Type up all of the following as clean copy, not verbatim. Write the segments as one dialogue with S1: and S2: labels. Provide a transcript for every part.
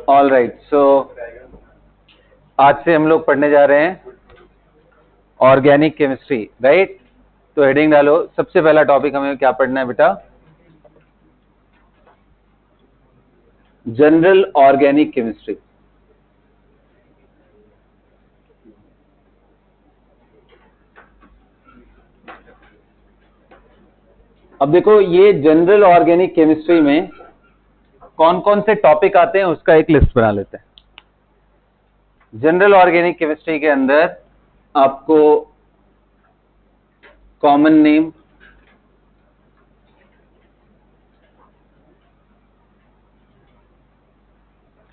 S1: All right, सो आज से हम लोग पढ़ने जा रहे हैं ऑर्गेनिक केमिस्ट्री, राइट। तो हेडिंग डालो, सबसे पहला टॉपिक हमें क्या पढ़ना है बेटा? General organic chemistry. अब देखो, ये जनरल ऑर्गेनिक केमिस्ट्री में कौन कौन से टॉपिक आते हैं उसका एक लिस्ट बना लेते हैं। जनरल ऑर्गेनिक केमिस्ट्री के अंदर आपको common name,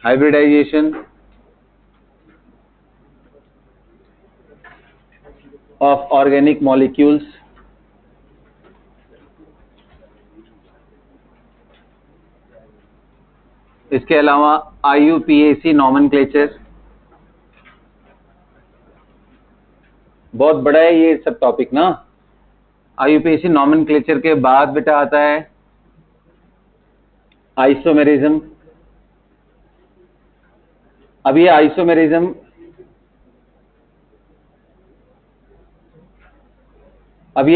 S1: hybridisation of organic molecules, इसके अलावा IUPAC नॉमेनक्लेचर, बहुत बड़ा है ये सब टॉपिक ना। IUPAC नॉमेनक्लेचर के बाद बेटा आता है आइसोमेरिज्म। अब ये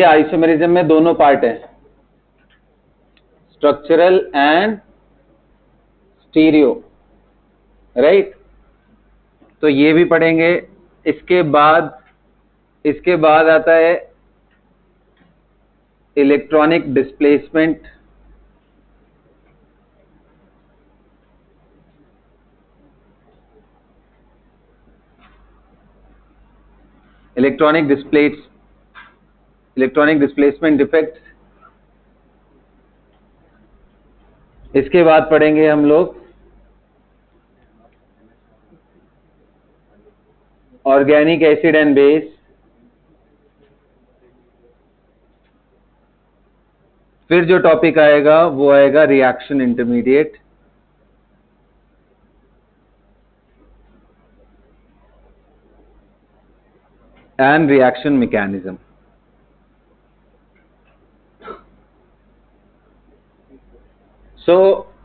S1: आइसोमेरिज्म में दोनों पार्ट है, स्ट्रक्चरल एंड स्टीरियो, राइट। तो ये भी पढ़ेंगे। इसके बाद आता है electronic displacement, electronic displacement effects. इसके बाद पढ़ेंगे हम लोग ऑर्गेनिक एसिड एंड बेस, फिर जो टॉपिक आएगा वो आएगा reaction intermediate, and reaction mechanism.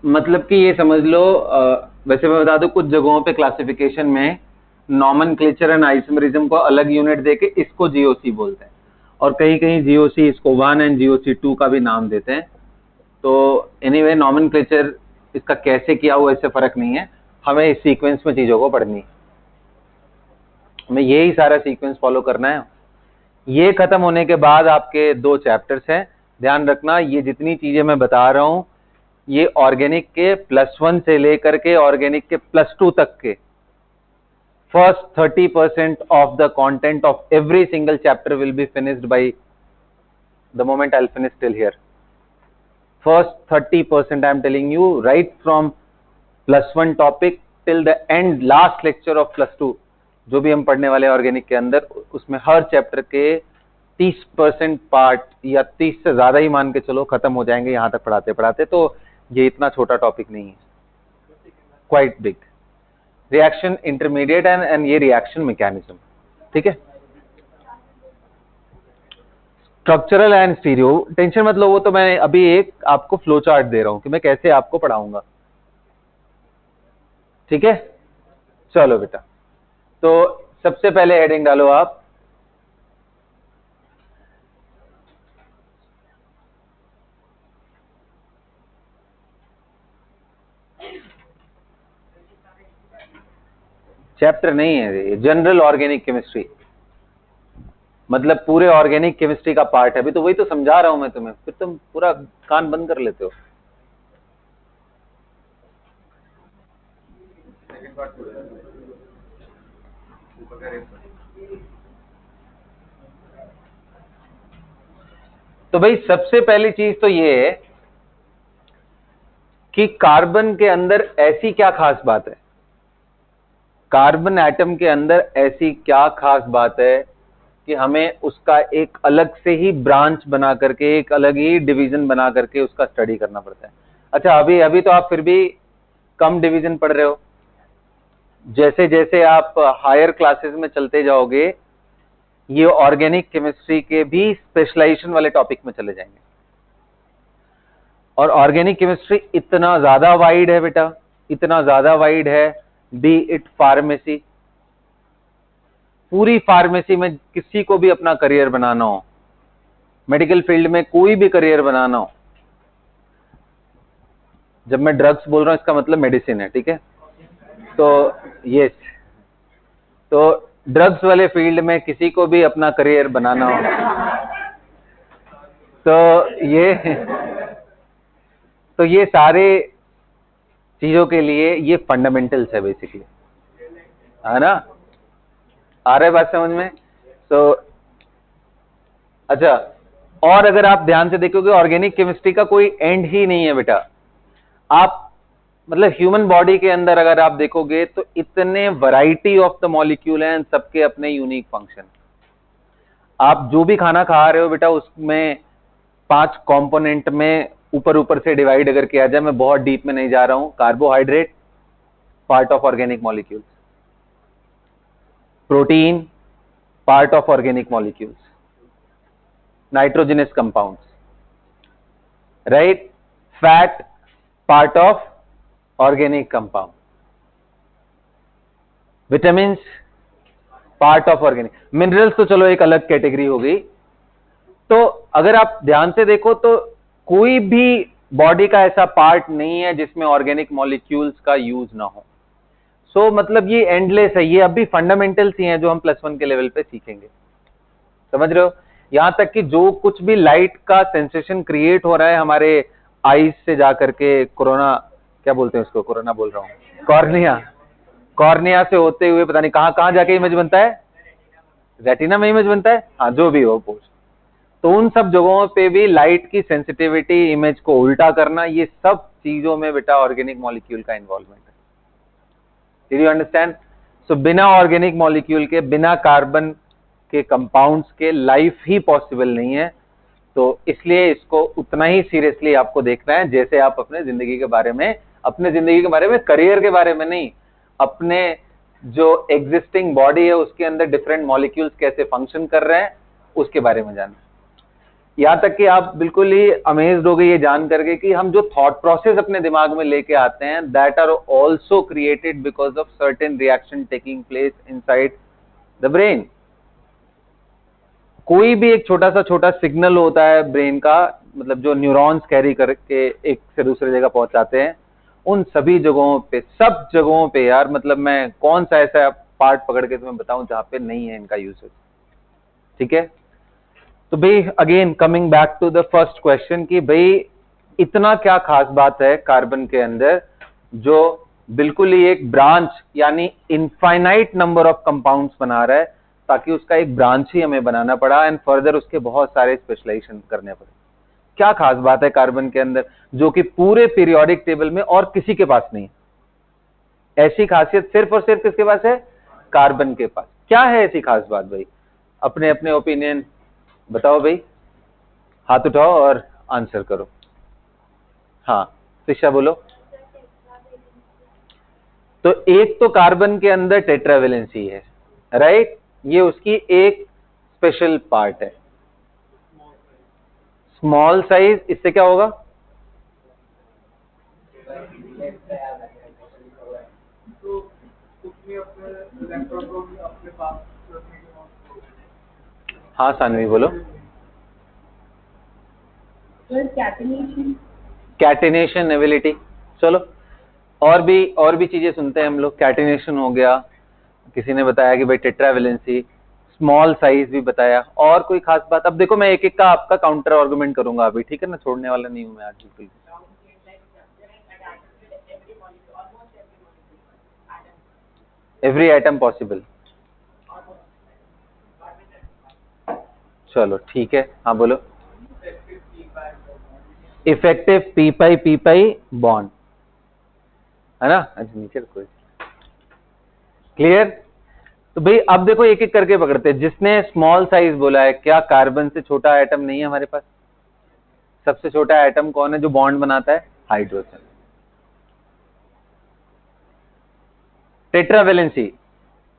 S1: मतलब कि ये समझ लो, वैसे मैं बता दूं, कुछ जगहों पे क्लासिफिकेशन में नॉमेनक्लेचर एंड आइसोमेरिज्म को अलग यूनिट देके इसको GOC बोलते हैं, और कहीं कहीं GOC इसको 1 एंड GOC 2 का भी नाम देते हैं। तो एनीवे, नॉमेनक्लेचर इसका कैसे किया हुआ इससे फर्क नहीं है, हमें इस सीक्वेंस में चीजों को पढ़नी है, हमें यही सारा सीक्वेंस फॉलो करना है। ये खत्म होने के बाद आपके 2 चैप्टर्स हैं, ध्यान रखना। ये जितनी चीजें मैं बता रहा हूं ये ऑर्गेनिक के +1 से लेकर के ऑर्गेनिक के +2 तक के first 30% of the content of every single chapter will be finished by the moment I'll finish till here. First 30% I am telling you, right from +1 topic till the end last lecture of +2, जो भी हम पढ़ने वाले organic के अंदर, उसमें हर chapter के 30% part या 30 से ज्यादा ही मान के चलो खत्म हो जाएंगे यहां तक पढ़ाते पढ़ाते। तो ये इतना छोटा टॉपिक नहीं है, quite big. Reaction intermediate and ये रिएक्शन मैकेनिज्म, ठीक है। स्ट्रक्चरल एंड स्टीरियो, टेंशन मत लो, वो तो मैं अभी एक आपको फ्लो चार्ट दे रहा हूं कि मैं कैसे आपको पढ़ाऊंगा, ठीक है। चलो बेटा, तो सबसे पहले हेडिंग डालो आप, चैप्टर नहीं है ये, जनरल ऑर्गेनिक केमिस्ट्री, मतलब पूरे ऑर्गेनिक केमिस्ट्री का पार्ट है। अभी तो वही तो समझा रहा हूं मैं तुम्हें, फिर तुम पूरा कान बंद कर लेते हो। तो भाई सबसे पहली चीज तो ये है कि कार्बन के अंदर ऐसी क्या खास बात है, कार्बन एटम के अंदर ऐसी क्या खास बात है कि हमें उसका एक अलग से ही ब्रांच बना करके, एक अलग ही डिवीजन बना करके उसका स्टडी करना पड़ता है। अच्छा, अभी तो आप फिर भी कम डिवीजन पढ़ रहे हो, जैसे जैसे आप हायर क्लासेस में चलते जाओगे ये ऑर्गेनिक केमिस्ट्री के भी स्पेशलाइजेशन वाले टॉपिक में चले जाएंगे। और ऑर्गेनिक केमिस्ट्री इतना ज्यादा वाइड है बेटा इतना ज्यादा वाइड है, बी इट फार्मेसी। पूरी फार्मेसी में किसी को भी अपना करियर बनाना हो, मेडिकल फील्ड में कोई भी करियर बनाना हो, जब मैं ड्रग्स बोल रहा हूं इसका मतलब मेडिसिन है, ठीक है, तो यस, तो ड्रग्स वाले फील्ड में किसी को भी अपना करियर बनाना हो तो ये सारे चीजों के लिए ये फंडामेंटल्स है बेसिकली, है ना। आ रहा है बात समझ में? तो अच्छा, और अगर आप ध्यान से देखोगे ऑर्गेनिक केमिस्ट्री का कोई एंड ही नहीं है बेटा। आप मतलब ह्यूमन बॉडी के अंदर अगर आप देखोगे तो इतने वैरायटी ऑफ द मॉलिक्यूल हैं, सबके अपने यूनिक फंक्शन। आप जो भी खाना खा रहे हो बेटा उसमें 5 कंपोनेंट में ऊपर से डिवाइड अगर किया जाए, मैं बहुत डीप में नहीं जा रहा हूं। Carbohydrate part of organic molecules, protein part of organic molecules, nitrogenous compounds, right, fat part of organic compound, vitamin part of organic, minerals तो चलो एक अलग कैटेगरी हो गई। तो अगर आप ध्यान से देखो तो कोई भी बॉडी का ऐसा पार्ट नहीं है जिसमें ऑर्गेनिक मॉलिक्यूल्स का यूज ना हो। सो मतलब ये एंडलेस है, ये अभी फंडामेंटल्स ही हैं जो हम +1 के लेवल पे सीखेंगे, समझ रहे हो। यहां तक कि जो कुछ भी लाइट का सेंसेशन क्रिएट हो रहा है हमारे आईज से जाकर के कोरोना, क्या बोलते हैं उसको, कोरोना बोल रहा हूं, कॉर्निया से होते हुए पता नहीं कहां कहां जाके इमेज बनता है, रेटिना में इमेज बनता है, हाँ जो भी हो पोस्ट, तो उन सब जगहों पे भी लाइट की सेंसिटिविटी, इमेज को उल्टा करना, ये सब चीजों में बेटा ऑर्गेनिक मॉलिक्यूल का इन्वॉल्वमेंट है। Did you understand? सो बिना ऑर्गेनिक मॉलिक्यूल के, बिना कार्बन के कंपाउंड्स के लाइफ ही पॉसिबल नहीं है। तो इसलिए इसको उतना ही सीरियसली आपको देखना है जैसे आप अपने जिंदगी के बारे में, करियर के बारे में नहीं, अपने जो एग्जिस्टिंग बॉडी है उसके अंदर डिफरेंट मॉलिक्यूल्स कैसे फंक्शन कर रहे हैं उसके बारे में जानना। यहां तक कि आप बिल्कुल ही अमेज्ड हो गए ये जान करके कि हम जो थॉट प्रोसेस अपने दिमाग में लेके आते हैं, that are also created because of certain reaction taking place inside the brain. कोई भी एक छोटा सिग्नल होता है ब्रेन का, मतलब जो न्यूरॉन्स कैरी करके एक से दूसरे जगह पहुंचाते हैं, उन सभी जगहों पे, सब जगहों पे यार, मतलब मैं कौन सा ऐसा पार्ट पकड़ के तुम्हें बताऊं जहां पे नहीं है इनका यूसेज, ठीक है। तो भाई again coming back to the first question कि भाई इतना क्या खास बात है कार्बन के अंदर जो बिल्कुल ही एक ब्रांच यानी इनफाइनाइट नंबर ऑफ कंपाउंड्स बना रहा है, ताकि उसका एक ब्रांच ही हमें बनाना पड़ा एंड फर्दर उसके बहुत सारे स्पेशलाइजेशन करने पड़े। क्या खास बात है कार्बन के अंदर जो कि पूरे पीरियोडिक टेबल में और किसी के पास नहीं है? ऐसी खासियत सिर्फ और सिर्फ किसके पास है? कार्बन के पास। क्या है ऐसी खास बात भाई? अपने अपने ओपिनियन बताओ भाई, हाथ उठाओ और आंसर करो। हाँ शिक्षा बोलो। तो एक तो कार्बन के अंदर टेट्रावेलेंसी है, राइट, ये उसकी एक स्पेशल पार्ट है। स्मॉल साइज, इससे क्या होगा? हाँ सानवी बोलो। कैटिनेशन एबिलिटी, चलो और भी चीजें सुनते हैं हम लोग। कैटिनेशन हो गया, किसी ने बताया कि भाई टेट्रावेलेंसी, स्मॉल साइज भी बताया, और कोई खास बात? अब देखो मैं एक एक का आपका काउंटर आर्गुमेंट करूंगा अभी, ठीक है ना, छोड़ने वाला नहीं हूं मैं आज बिल्कुल। एवरी आइटम पॉसिबल, चलो ठीक है, हाँ बोलो। इफेक्टिव पी पाई बॉन्ड, है ना। अच्छा नीचे कोई क्लियर? तो भाई अब देखो एक एक करके पकड़ते हैं। जिसने स्मॉल साइज बोला है, क्या कार्बन से छोटा एटम नहीं है हमारे पास? सबसे छोटा एटम कौन है जो बॉन्ड बनाता है? हाइड्रोजन।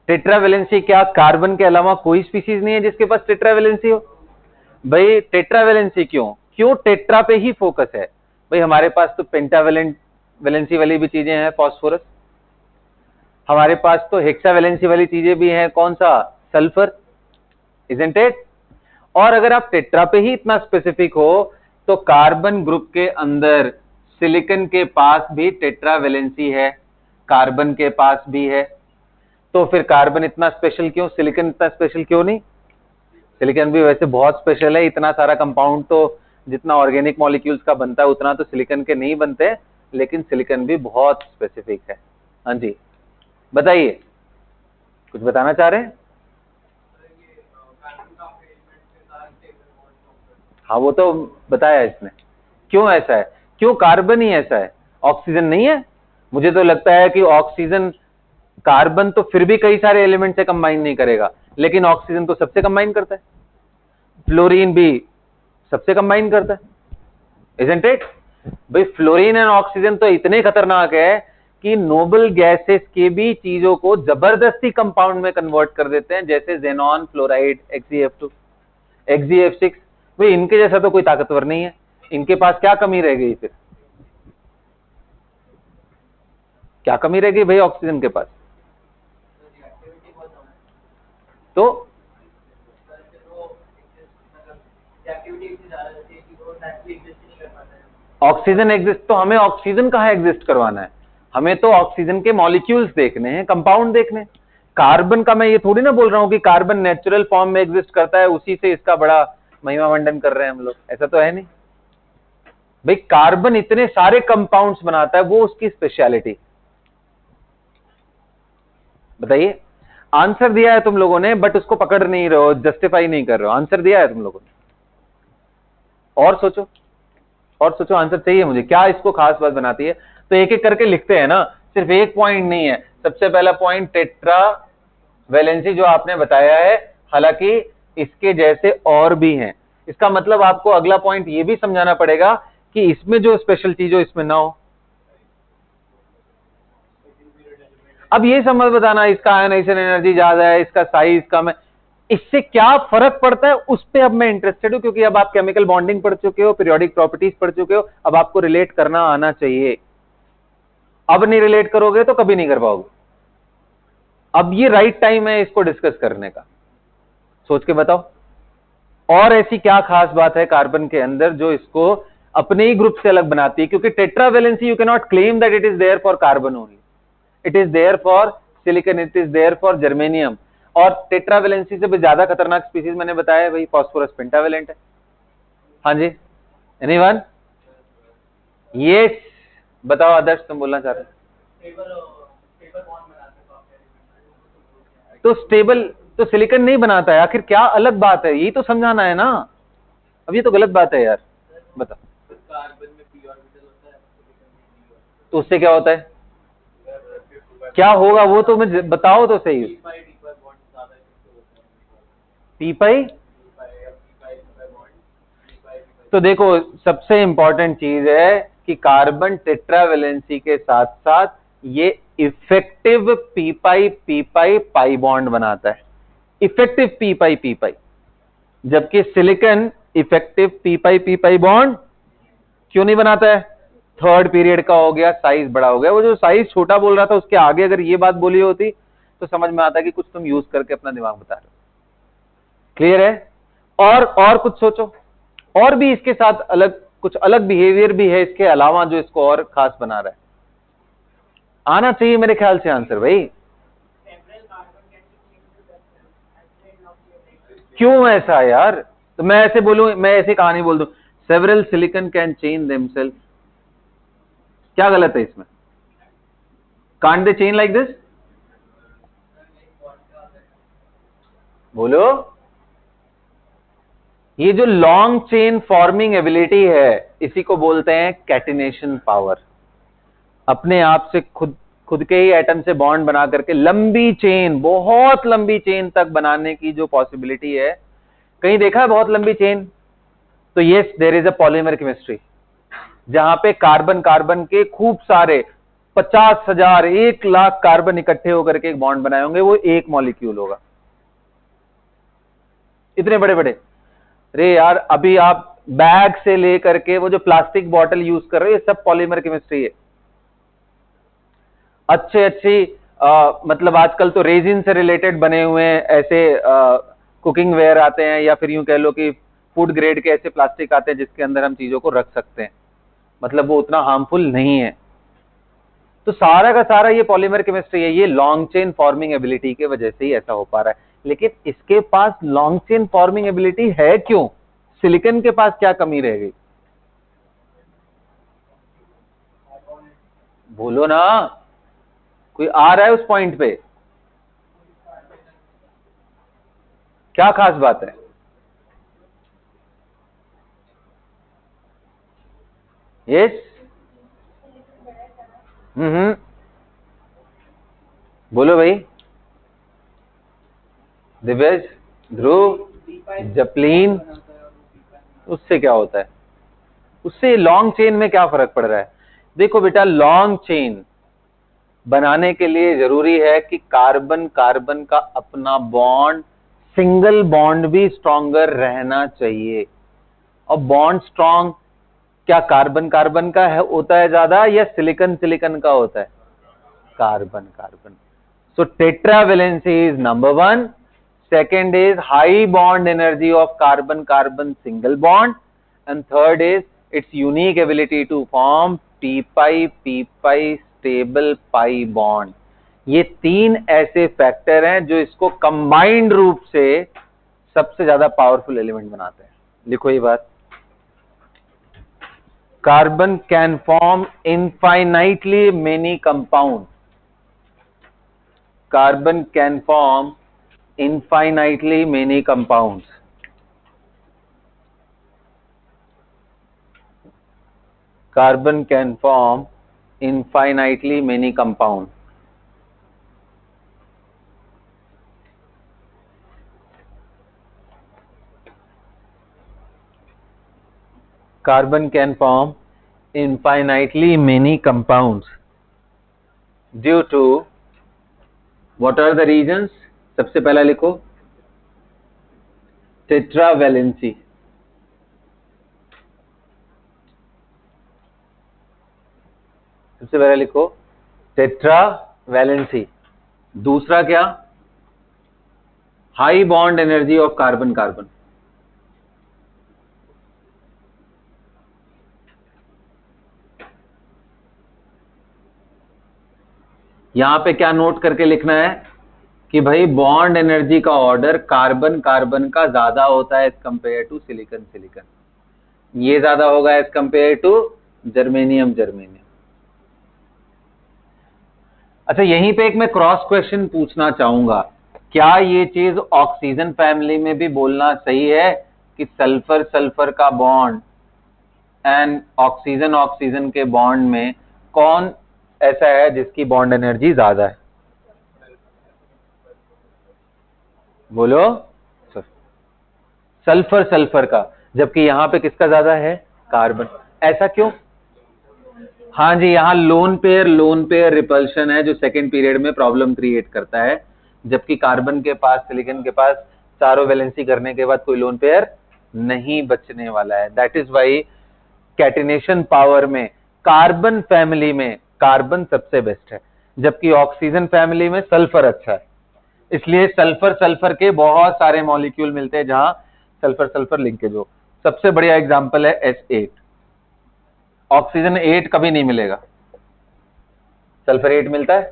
S1: टेट्रावेलेंसी क्या कार्बन के अलावा कोई स्पीसीज नहीं है जिसके पास टेट्रावेलेंसी हो? भाई टेट्रावेलेंसी क्यों टेट्रा पे ही फोकस है? भाई हमारे पास तो पेंटावेलेंट वैलेंसी वाली भी चीजें हैं फास्फोरस, हमारे पास तो हेक्सा वैलेंसी वाली चीजें भी हैं, कौन सा, सल्फर, इजंट इट। और अगर आप टेट्रा पे ही इतना स्पेसिफिक हो तो कार्बन ग्रुप के अंदर सिलिकॉन के पास भी टेट्रा वैलेंसी है, कार्बन के पास भी है, तो फिर कार्बन इतना स्पेशल क्यों, सिलिकॉन इतना स्पेशल क्यों नहीं। सिलिकॉन भी वैसे बहुत स्पेशल है, इतना सारा कंपाउंड तो जितना ऑर्गेनिक मॉलिक्यूल्स का बनता है उतना तो सिलिकॉन के नहीं बनते, लेकिन सिलिकॉन भी बहुत स्पेसिफिक है। हाँ जी बताइए, कुछ बताना चाह रहे हैं। हाँ वो तो बताया इसने, क्यों ऐसा है, क्यों कार्बन ही ऐसा है, ऑक्सीजन नहीं है। मुझे तो लगता है कि ऑक्सीजन, कार्बन तो फिर भी कई सारे एलिमेंट से कंबाइन नहीं करेगा, लेकिन ऑक्सीजन तो सबसे कंबाइन करता है, फ्लोरीन भी सबसे कंबाइन करता है, इजंट इट। भाई फ्लोरीन एंड ऑक्सीजन तो इतने खतरनाक है कि नोबल गैसेस के भी चीजों को जबरदस्ती कंपाउंड में कन्वर्ट कर देते हैं, जैसे जेनॉन फ्लोराइड, XeF2, XeF6। भाई इनके जैसा तो कोई ताकतवर नहीं है, इनके पास क्या कमी रह गई फिर, क्या कमी रह गई भाई ऑक्सीजन के पास। तो ऑक्सीजन एग्जिस्ट, तो हमें ऑक्सीजन कहाँ एग्जिस्ट करवाना है, हमें तो ऑक्सीजन के मॉलिक्यूल्स देखने हैं, कंपाउंड देखने। कार्बन का मैं ये थोड़ी ना बोल रहा हूं कि कार्बन नेचुरल फॉर्म में एग्जिस्ट करता है, उसी से इसका बड़ा महिमा मंडन कर रहे हैं हम लोग, ऐसा तो है नहीं भाई। कार्बन इतने सारे कंपाउंड्स बनाता है, वो उसकी स्पेशलिटी। बताइए, आंसर दिया है तुम लोगों ने, बट उसको पकड़ नहीं रहे हो, जस्टिफाई नहीं कर रहे हो। आंसर दिया है तुम लोगों ने, और सोचो, और सोचो, आंसर चाहिए मुझे, क्या इसको खास बात बनाती है। तो एक एक करके लिखते हैं ना, सिर्फ एक पॉइंट नहीं है। सबसे पहला पॉइंट टेट्रा वैलेंसी जो आपने बताया है, हालांकि इसके जैसे और भी हैं, इसका मतलब आपको अगला पॉइंट ये भी समझाना पड़ेगा कि इसमें जो स्पेशल चीज हो इसमें ना हो। अब ये समझ बताना इसका आयनाइजेशन एनर्जी ज्यादा है, इसका साइज कम है, इससे क्या फर्क पड़ता है उस पे अब मैं इंटरेस्टेड हूं, क्योंकि अब आप केमिकल बॉन्डिंग पढ़ चुके हो, पीरियोडिक प्रॉपर्टीज पढ़ चुके हो, अब आपको रिलेट करना आना चाहिए। अब नहीं रिलेट करोगे तो कभी नहीं कर पाओगे। अब ये राइट टाइम है इसको डिस्कस करने का, सोच के बताओ। और ऐसी क्या खास बात है कार्बन के अंदर जो इसको अपने ही ग्रुप से अलग बनाती है, क्योंकि tetra valency you can not claim that it is there for carbon only, it is there for silicon, it is there for germanium. और टेट्रा वैलेंसी से भी ज्यादा खतरनाक स्पीसीज मैंने बताया है भाई, फास्फोरस पेंटावेलेंट है। हाँ जी, एनीवन, यस बताओ आदर्श, तुम बोलना चाह रहे हो। तो स्टेबल तो सिलिकॉन नहीं बनाता है, आखिर क्या अलग बात है, यही तो समझाना है ना। अब ये तो गलत बात है यार, बताओ। तो उससे क्या होता है, क्या होगा वो तो मैं बताओ तो सही। पी पाई, तो देखो सबसे इंपॉर्टेंट चीज है कि कार्बन टेट्रावेलेंसी के साथ साथ ये effective p pi pi bond बनाता है, इफेक्टिव पी पाई, जबकि silicon effective p pi bond क्यों नहीं बनाता है। थर्ड पीरियड का हो गया, साइज बड़ा हो गया। वो जो साइज छोटा बोल रहा था उसके आगे अगर ये बात बोली होती तो समझ में आता कि कुछ तुम यूज करके अपना दिमाग बता रहे हो। क्लियर है। और कुछ सोचो, और भी इसके साथ अलग कुछ अलग बिहेवियर भी है इसके अलावा जो इसको और खास बना रहा है। आना चाहिए मेरे ख्याल से आंसर भाई। क्यों ऐसा यार, तो मैं ऐसे बोलूं, मैं ऐसी कहानी बोल दूं, several silicon can chain themselves, क्या गलत है इसमें, can't they chain like this, बोलो। ये जो लॉन्ग चेन फॉर्मिंग एबिलिटी है इसी को बोलते हैं कैटिनेशन पावर। अपने आप से खुद के ही एटम से बॉन्ड बना करके लंबी चेन, बहुत लंबी चेन तक बनाने की जो पॉसिबिलिटी है, कहीं देखा है बहुत लंबी चेन, तो yes there is a polymer chemistry जहां पे कार्बन कार्बन के खूब सारे 50,000 1,00,000 कार्बन इकट्ठे होकर के एक बॉन्ड बनाए होंगे, वो एक मॉलिक्यूल होगा, इतने बड़े बड़े। अरे यार अभी आप बैग से लेकर के वो जो प्लास्टिक बॉटल यूज कर रहे हो, ये सब पॉलीमर केमिस्ट्री है। अच्छे अच्छी मतलब आजकल तो रेजिन से रिलेटेड बने हुए ऐसे कुकिंग वेयर आते हैं, या फिर यूं कह लो कि फूड ग्रेड के ऐसे प्लास्टिक आते हैं जिसके अंदर हम चीजों को रख सकते हैं, मतलब वो उतना हार्मफुल नहीं है। तो सारा का सारा ये पॉलीमर केमिस्ट्री है, ये लॉन्ग चेन फॉर्मिंग एबिलिटी की वजह से ही ऐसा हो पा रहा है। लेकिन इसके पास लॉन्ग चेन फॉर्मिंग एबिलिटी है क्यों? सिलिकॉन के पास क्या कमी रह गई? बोलो ना, कोई आ रहा है उस पॉइंट पे? क्या खास बात है? यस। हम्म, बोलो भाई। दिव्यज, ध्रुव, जपलीन, उससे क्या होता है? उससे लॉन्ग चेन में क्या फर्क पड़ रहा है? देखो बेटा, लॉन्ग चेन बनाने के लिए जरूरी है कि कार्बन कार्बन का अपना बॉन्ड, सिंगल बॉन्ड भी स्ट्रॉन्गर रहना चाहिए। और बॉन्ड स्ट्रॉन्ग क्या कार्बन कार्बन का है, होता है ज्यादा, या सिलिकॉन सिलिकॉन का होता है? Carbon carbon. So tetravalency is number one. Second is high bond energy of carbon-carbon single bond, and third is its unique ability to form p-pi stable pi bond. ये तीन ऐसे फैक्टर हैं जो इसको combined रूप से सबसे ज्यादा पावरफुल एलिमेंट बनाते हैं। लिखो ये बात। Carbon can form infinitely many compounds. Carbon can form infinitely many compounds. Carbon can form infinitely many compounds. Carbon can form infinitely many compounds due to what are the reasons? सबसे पहला लिखो tetravalency. सबसे पहला लिखो tetravalency. दूसरा क्या? High bond energy of carbon carbon. यहां पे क्या नोट करके लिखना है कि भाई बॉन्ड एनर्जी का ऑर्डर कार्बन कार्बन का ज्यादा होता है as compare to silicon silicon. ये ज्यादा होगा as compare to germanium germanium. अच्छा, यहीं पे एक मैं क्रॉस क्वेश्चन पूछना चाहूंगा, क्या ये चीज ऑक्सीजन फैमिली में भी बोलना सही है कि सल्फर सल्फर का बॉन्ड एंड ऑक्सीजन ऑक्सीजन के बॉन्ड में कौन ऐसा है जिसकी बॉन्ड एनर्जी ज्यादा है? बोलो। सल्फर सल्फर का, जबकि यहां पे किसका ज्यादा है? कार्बन. ऐसा क्यों? हाँ जी, यहाँ लोन पेयर रिपल्शन है जो सेकेंड पीरियड में प्रॉब्लम क्रिएट करता है, जबकि कार्बन के पास, सिलिकॉन के पास चारों वैलेंसी करने के बाद कोई लोन पेयर नहीं बचने वाला है. That is why catenation power में कार्बन फैमिली में कार्बन सबसे बेस्ट है, जबकि ऑक्सीजन फैमिली में सल्फर अच्छा है. इसलिए सल्फर सल्फर के बहुत सारे मॉलिक्यूल मिलते हैं जहां सल्फर सल्फर लिंकेज हो. सबसे बढ़िया एग्जांपल है S8. ऑक्सीजन 8 कभी नहीं मिलेगा, सल्फर 8 मिलता है.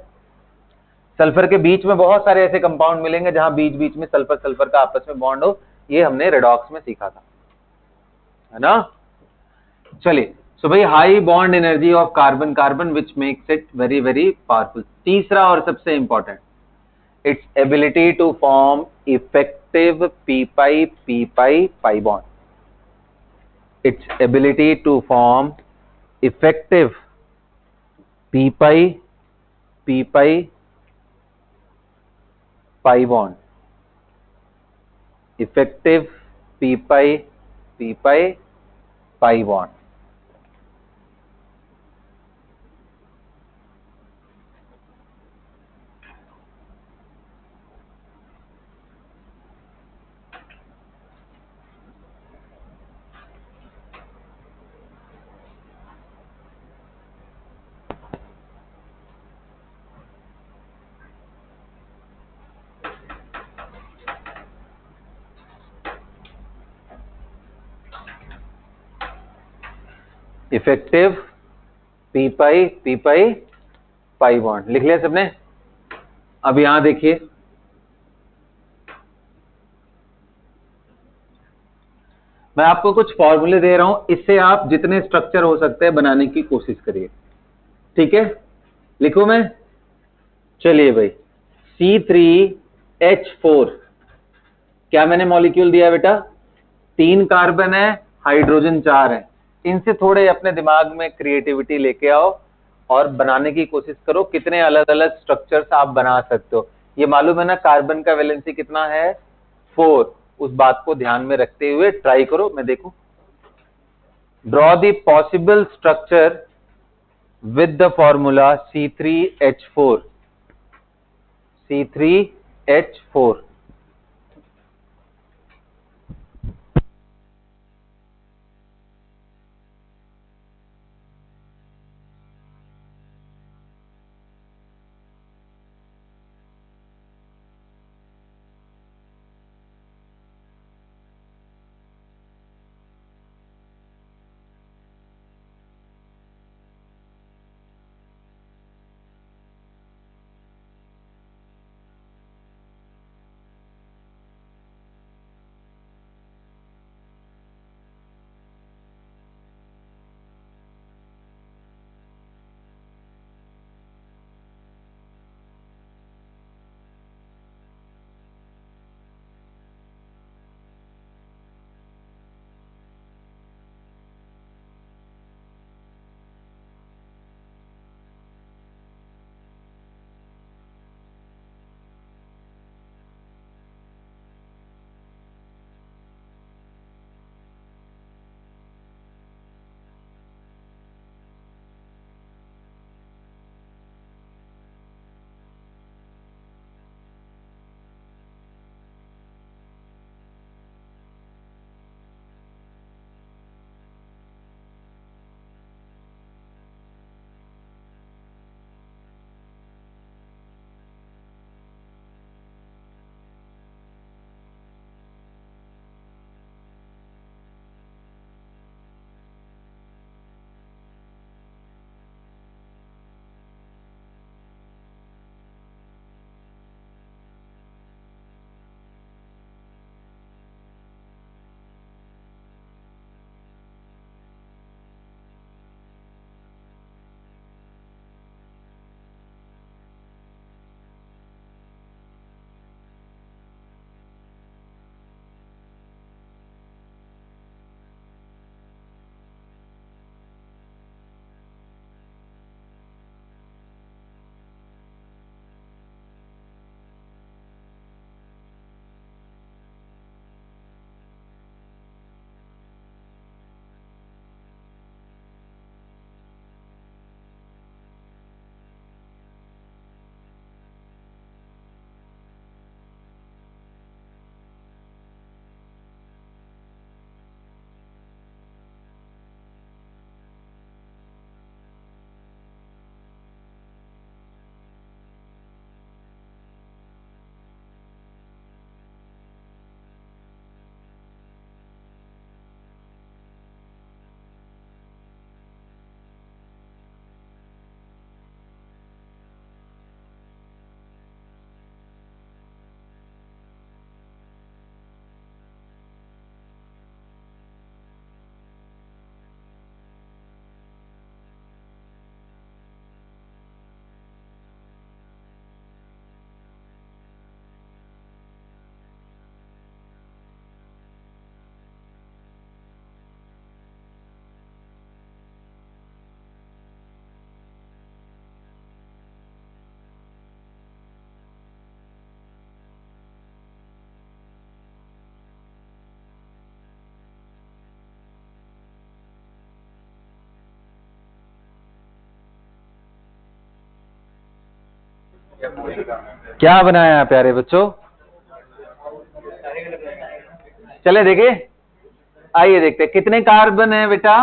S1: सल्फर के बीच में बहुत सारे ऐसे कंपाउंड मिलेंगे जहां बीच बीच में सल्फर सल्फर का आपस में बॉन्ड हो. ये हमने रेडॉक्स में सीखा था, है ना. चलिए, सो भाई high bond energy of carbon carbon which makes it very very powerful. तीसरा और सबसे important, its ability to form effective p-pi bond. Its ability to form effective p-pi bond. Effective p-pi bond. Effective p pi pi bond लिख लिया सबने। अब यहां देखिए, मैं आपको कुछ फॉर्मूले दे रहा हूं, इससे आप जितने स्ट्रक्चर हो सकते हैं बनाने की कोशिश करिए, ठीक है? लिखूं मैं? चलिए भाई, C3H4 क्या मैंने मॉलिक्यूल दिया बेटा? 3 कार्बन है, हाइड्रोजन 4 है। इनसे थोड़े अपने दिमाग में क्रिएटिविटी लेके आओ और बनाने की कोशिश करो, कितने अलग अलग स्ट्रक्चर्स आप बना सकते हो। ये मालूम है ना कार्बन का वैलेंसी कितना है? 4। उस बात को ध्यान में रखते हुए ट्राई करो, मैं देखूं। Draw the possible structure with the formula C3H4। C3H4। क्या बनाया प्यारे बच्चों? चले देखे, आइए देखते हैं कितने कार्बन है बेटा।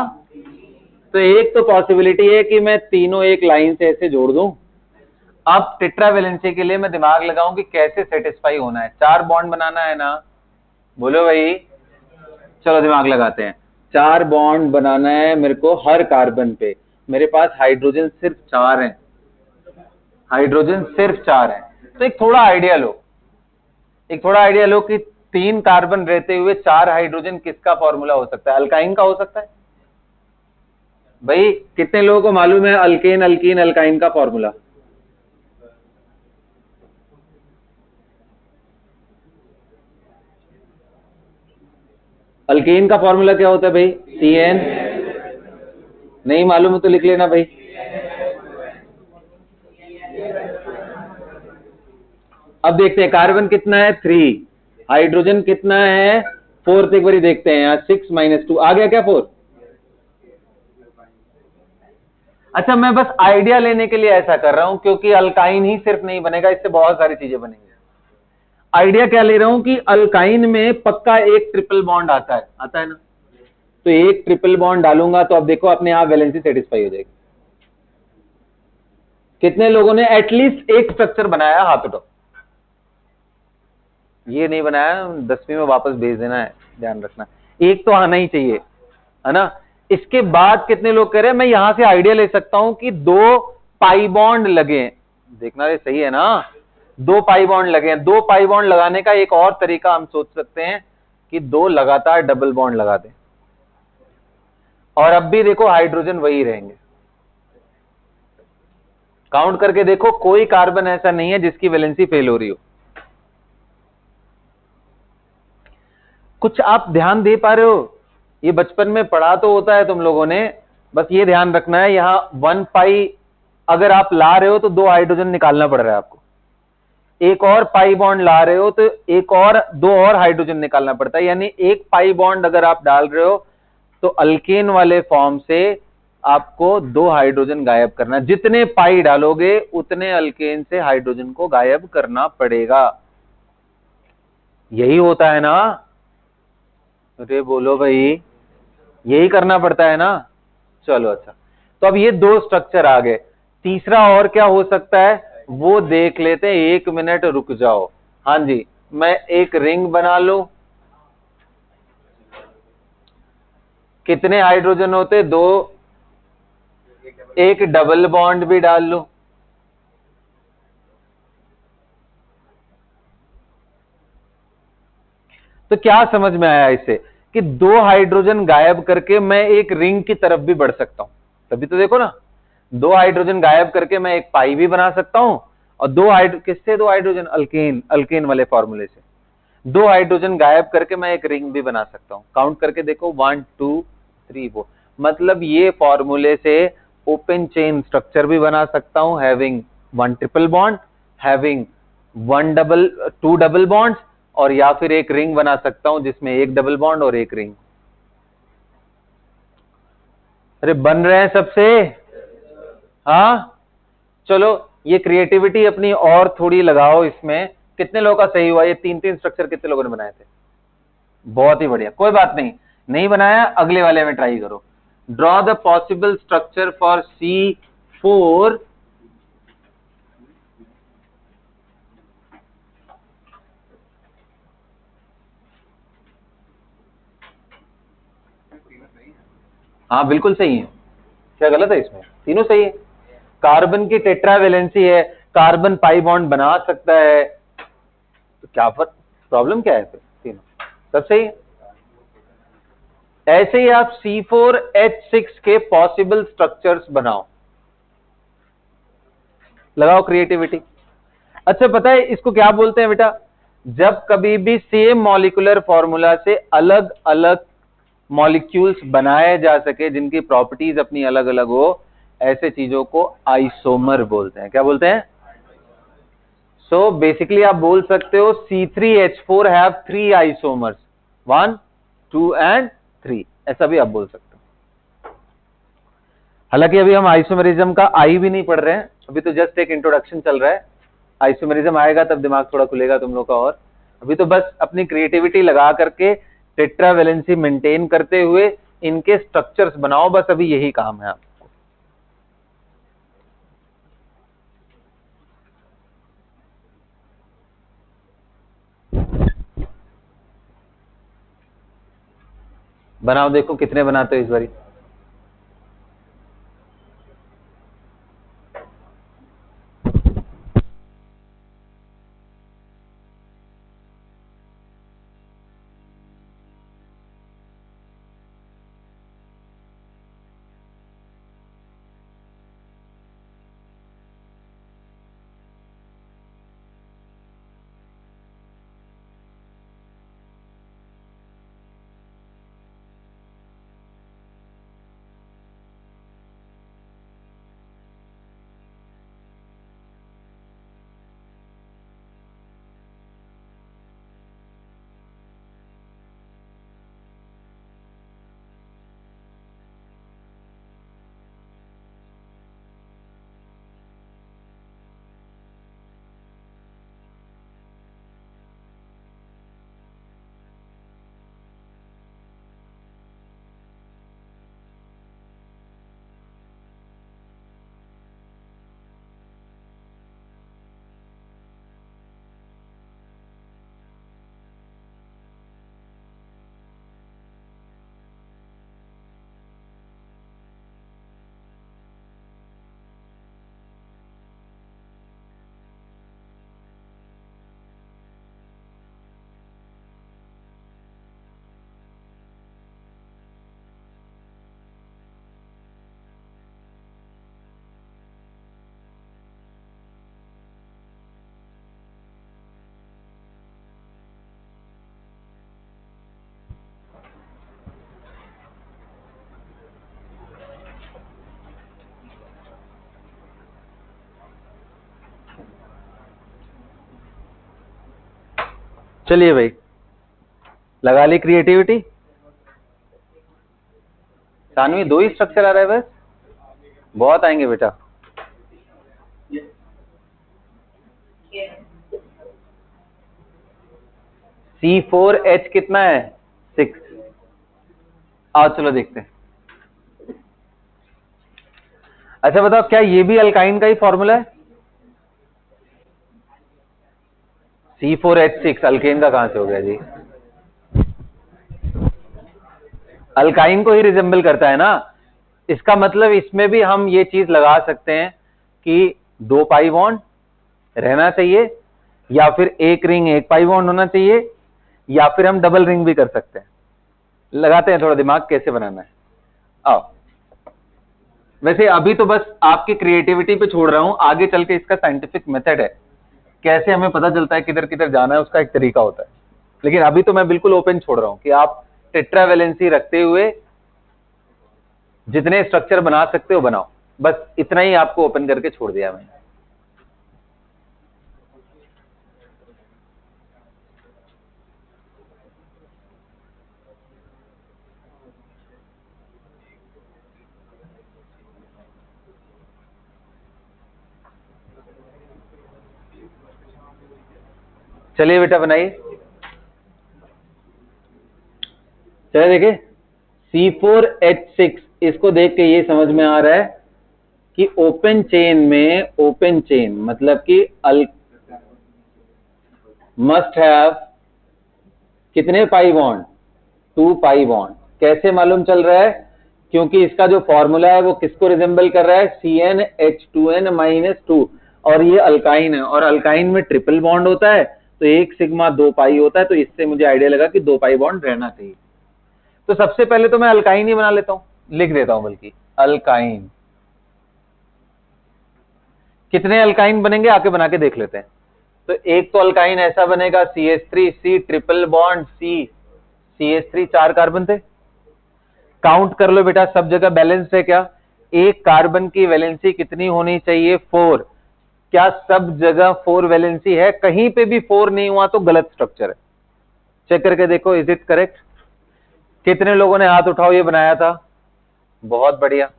S1: तो एक तो पॉसिबिलिटी है कि मैं तीनों एक लाइन से ऐसे जोड़ दूं। अब टेट्रावैलेंसी के लिए मैं दिमाग लगाऊं कि कैसे सेटिस्फाई होना है। 4 बॉन्ड बनाना है ना, बोलो भाई, चलो दिमाग लगाते हैं। 4 बॉन्ड बनाना है मेरे को हर कार्बन पे, मेरे पास हाइड्रोजन सिर्फ 4 है, हाइड्रोजन सिर्फ 4 है। तो एक थोड़ा आइडिया लो, एक थोड़ा आइडिया लो कि 3 कार्बन रहते हुए 4 हाइड्रोजन किसका फॉर्मूला हो सकता है? अल्काइन का हो सकता है। भाई कितने लोगों को मालूम है अल्केन अल्कीन अल्काइन का फॉर्मूला? अल्केन का फॉर्मूला क्या होता है भाई? CN। नहीं मालूम है तो लिख लेना भाई। अब देखते हैं कार्बन कितना है 3, हाइड्रोजन कितना है 4, एक बारी देखते हैं यहाँ 6 - 2 आ गया क्या 4? अच्छा मैं बस आइडिया लेने के लिए ऐसा कर रहा हूं क्योंकि अल्काइन ही सिर्फ नहीं बनेगा, इससे बहुत सारी चीजें बनेंगी। आइडिया क्या ले रहा हूं कि अल्काइन में पक्का एक ट्रिपल बॉन्ड आता है ना, तो एक ट्रिपल बॉन्ड डालूंगा तो अब देखो अपने आप वैलेंसी सेटिस्फाई हो जाएगी। कितने लोगों ने एटलीस्ट एक स्ट्रक्चर बनाया? हाथ उठाओ। ये नहीं बनाया 10वीं में वापस भेज देना है, ध्यान रखना, एक तो आना ही चाहिए, है ना। इसके बाद कितने लोग कह रहे हैं मैं यहां से आइडिया ले सकता हूं कि 2 पाई बॉन्ड लगे हैं। देखना ये सही है ना, 2 पाई बॉन्ड लगे हैं। 2 पाई बॉन्ड लगाने का एक और तरीका हम सोच सकते हैं कि 2 लगातार डबल बॉन्ड लगा दें, और अब भी देखो हाइड्रोजन वही रहेंगे। काउंट करके देखो, कोई कार्बन ऐसा नहीं है जिसकी वैलेंसी फेल हो रही हो। कुछ आप ध्यान दे पा रहे हो? ये बचपन में पढ़ा तो होता है तुम लोगों ने, बस ये ध्यान रखना है यहां 1 पाई अगर आप ला रहे हो तो 2 हाइड्रोजन निकालना पड़ रहा है आपको। एक और पाई बॉन्ड ला रहे हो तो एक और 2 और हाइड्रोजन निकालना पड़ता है, यानी एक पाई बॉन्ड अगर आप डाल रहे हो तो अल्केन वाले फॉर्म से आपको 2 हाइड्रोजन गायब करना। जितने पाई डालोगे उतने अल्केन से हाइड्रोजन को गायब करना पड़ेगा। यही होता है ना? अरे बोलो भाई, यही करना पड़ता है ना। चलो अच्छा, तो अब ये 2 स्ट्रक्चर आ गए, तीसरा और क्या हो सकता है वो देख लेते हैं। 1 मिनट रुक जाओ। हाँ जी, मैं एक रिंग बना लूं, कितने हाइड्रोजन होते? 2, एक डबल बॉन्ड भी डाल लूं, तो क्या समझ में आया इससे कि 2 हाइड्रोजन गायब करके मैं एक रिंग की तरफ भी बढ़ सकता हूं। तभी तो देखो ना, 2 हाइड्रोजन गायब करके मैं एक पाई भी बना सकता हूं, और 2 किससे 2 हाइड्रोजन? अल्केन, अल्केन वाले फॉर्मूले से 2 हाइड्रोजन गायब करके मैं एक रिंग भी बना सकता हूं। काउंट करके देखो 1 2 3 4, मतलब ये फॉर्मूले से ओपन चेन स्ट्रक्चर भी बना सकता हूं, having 1 triple bond, having 2 double bonds, और या फिर एक रिंग बना सकता हूं जिसमें एक डबल बॉन्ड और एक रिंग। अरे बन रहे हैं सबसे? हाँ चलो, ये क्रिएटिविटी अपनी और थोड़ी लगाओ इसमें। कितने लोगों का सही हुआ? ये 3 स्ट्रक्चर कितने लोगों ने बनाए थे? बहुत ही बढ़िया, कोई बात नहीं, नहीं बनाया अगले वाले में ट्राई करो। Draw the possible structure for C4। हाँ बिल्कुल सही है, क्या गलत है इसमें? तीनों सही है। कार्बन की टेट्रावेलेंसी है, कार्बन पाई बॉन्ड बना सकता है, तो क्या प्रॉब्लम क्या है फिर? तीनों सब सही है। ऐसे ही आप C4H6 के पॉसिबल स्ट्रक्चर्स बनाओ, लगाओ क्रिएटिविटी। अच्छा पता है इसको क्या बोलते हैं बेटा? जब कभी भी सेम मॉलिक्यूलर फॉर्मूला से अलग अलग मॉलिक्यूल्स बनाए जा सके जिनकी प्रॉपर्टीज अपनी अलग अलग हो, ऐसे चीजों को आइसोमर बोलते हैं। क्या बोलते हैं? सो बेसिकली आप बोल सकते हो C3H4 हैव 3 आइसोमर्स, 1 2 एंड 3, ऐसा भी आप बोल सकते हो। हालांकि अभी हम आइसोमेरिज्म का आई भी नहीं पढ़ रहे हैं, अभी तो जस्ट एक इंट्रोडक्शन चल रहा है। आइसोमेरिज्म आएगा तब दिमाग थोड़ा खुलेगा तुम लोग का, और अभी तो बस अपनी क्रिएटिविटी लगा करके टेट्रावेलेंसी मेंटेन करते हुए इनके स्ट्रक्चर्स बनाओ, बस अभी यही काम है आपको। बनाओ, देखो कितने बनाते हो इस बारी। चलिए भाई, लगा ली क्रिएटिविटी। सानवी 2 ही स्ट्रक्चर आ रहा है बस, बहुत आएंगे बेटा। C4H कितना है? 6। आओ चलो देखते हैं। अच्छा बताओ, क्या ये भी अल्काइन का ही फॉर्मूला है? C4H6 अल्केन का कहां से हो गया जी? अल्काइन को ही रिजेंबल करता है ना। इसका मतलब इसमें भी हम ये चीज लगा सकते हैं कि 2 पाई बॉन्ड रहना चाहिए, या फिर एक रिंग 1 पाई बॉन्ड होना चाहिए, या फिर हम डबल रिंग भी कर सकते हैं। लगाते हैं थोड़ा दिमाग, कैसे बनाना है। आओ, वैसे अभी तो बस आपकी क्रिएटिविटी पे छोड़ रहा हूं, आगे चल के इसका साइंटिफिक मेथड है, कैसे हमें पता चलता है किधर किधर जाना है, उसका एक तरीका होता है। लेकिन अभी तो मैं बिल्कुल ओपन छोड़ रहा हूं कि आप टेट्रावैलेंसी रखते हुए जितने स्ट्रक्चर बना सकते हो बनाओ, बस इतना ही आपको ओपन करके छोड़ दिया मैंने। चलिए बेटा बनाइए। चलिए देखिए, C4H6 इसको देख के ये समझ में आ रहा है कि ओपन चेन में, ओपन चेन मतलब कि मस्ट हैव कितने पाई बॉन्ड? 2 pi bond. कैसे मालूम चल रहा है? क्योंकि इसका जो फॉर्मूला है वो किसको रिजेंबल कर रहा है? CnH2n-2। और ये अल्काइन है, और अल्काइन में ट्रिपल बॉन्ड होता है, तो 1 सिग्मा 2 पाई होता है, तो इससे मुझे आइडिया लगा कि 2 पाई बॉन्ड रहना चाहिए। तो सबसे पहले तो मैं अल्काइन ही बना लेता हूं, लिख देता हूं बल्कि अल्काइन। कितने अल्काइन बनेंगे आके बना के देख लेते हैं। तो एक तो अल्काइन ऐसा बनेगा CH3C triple bond C, CH3 4 carbon थे। काउंट कर लो बेटा, सब जगह बैलेंस्ड है क्या? एक कार्बन की वैलेंसी कितनी होनी चाहिए? 4। क्या सब जगह 4 वैलेंसी है? कहीं पे भी 4 नहीं हुआ तो गलत स्ट्रक्चर है। चेक करके देखो, इज इट करेक्ट? कितने लोगों ने हाथ उठाओ, ये बनाया था? बहुत बढ़िया।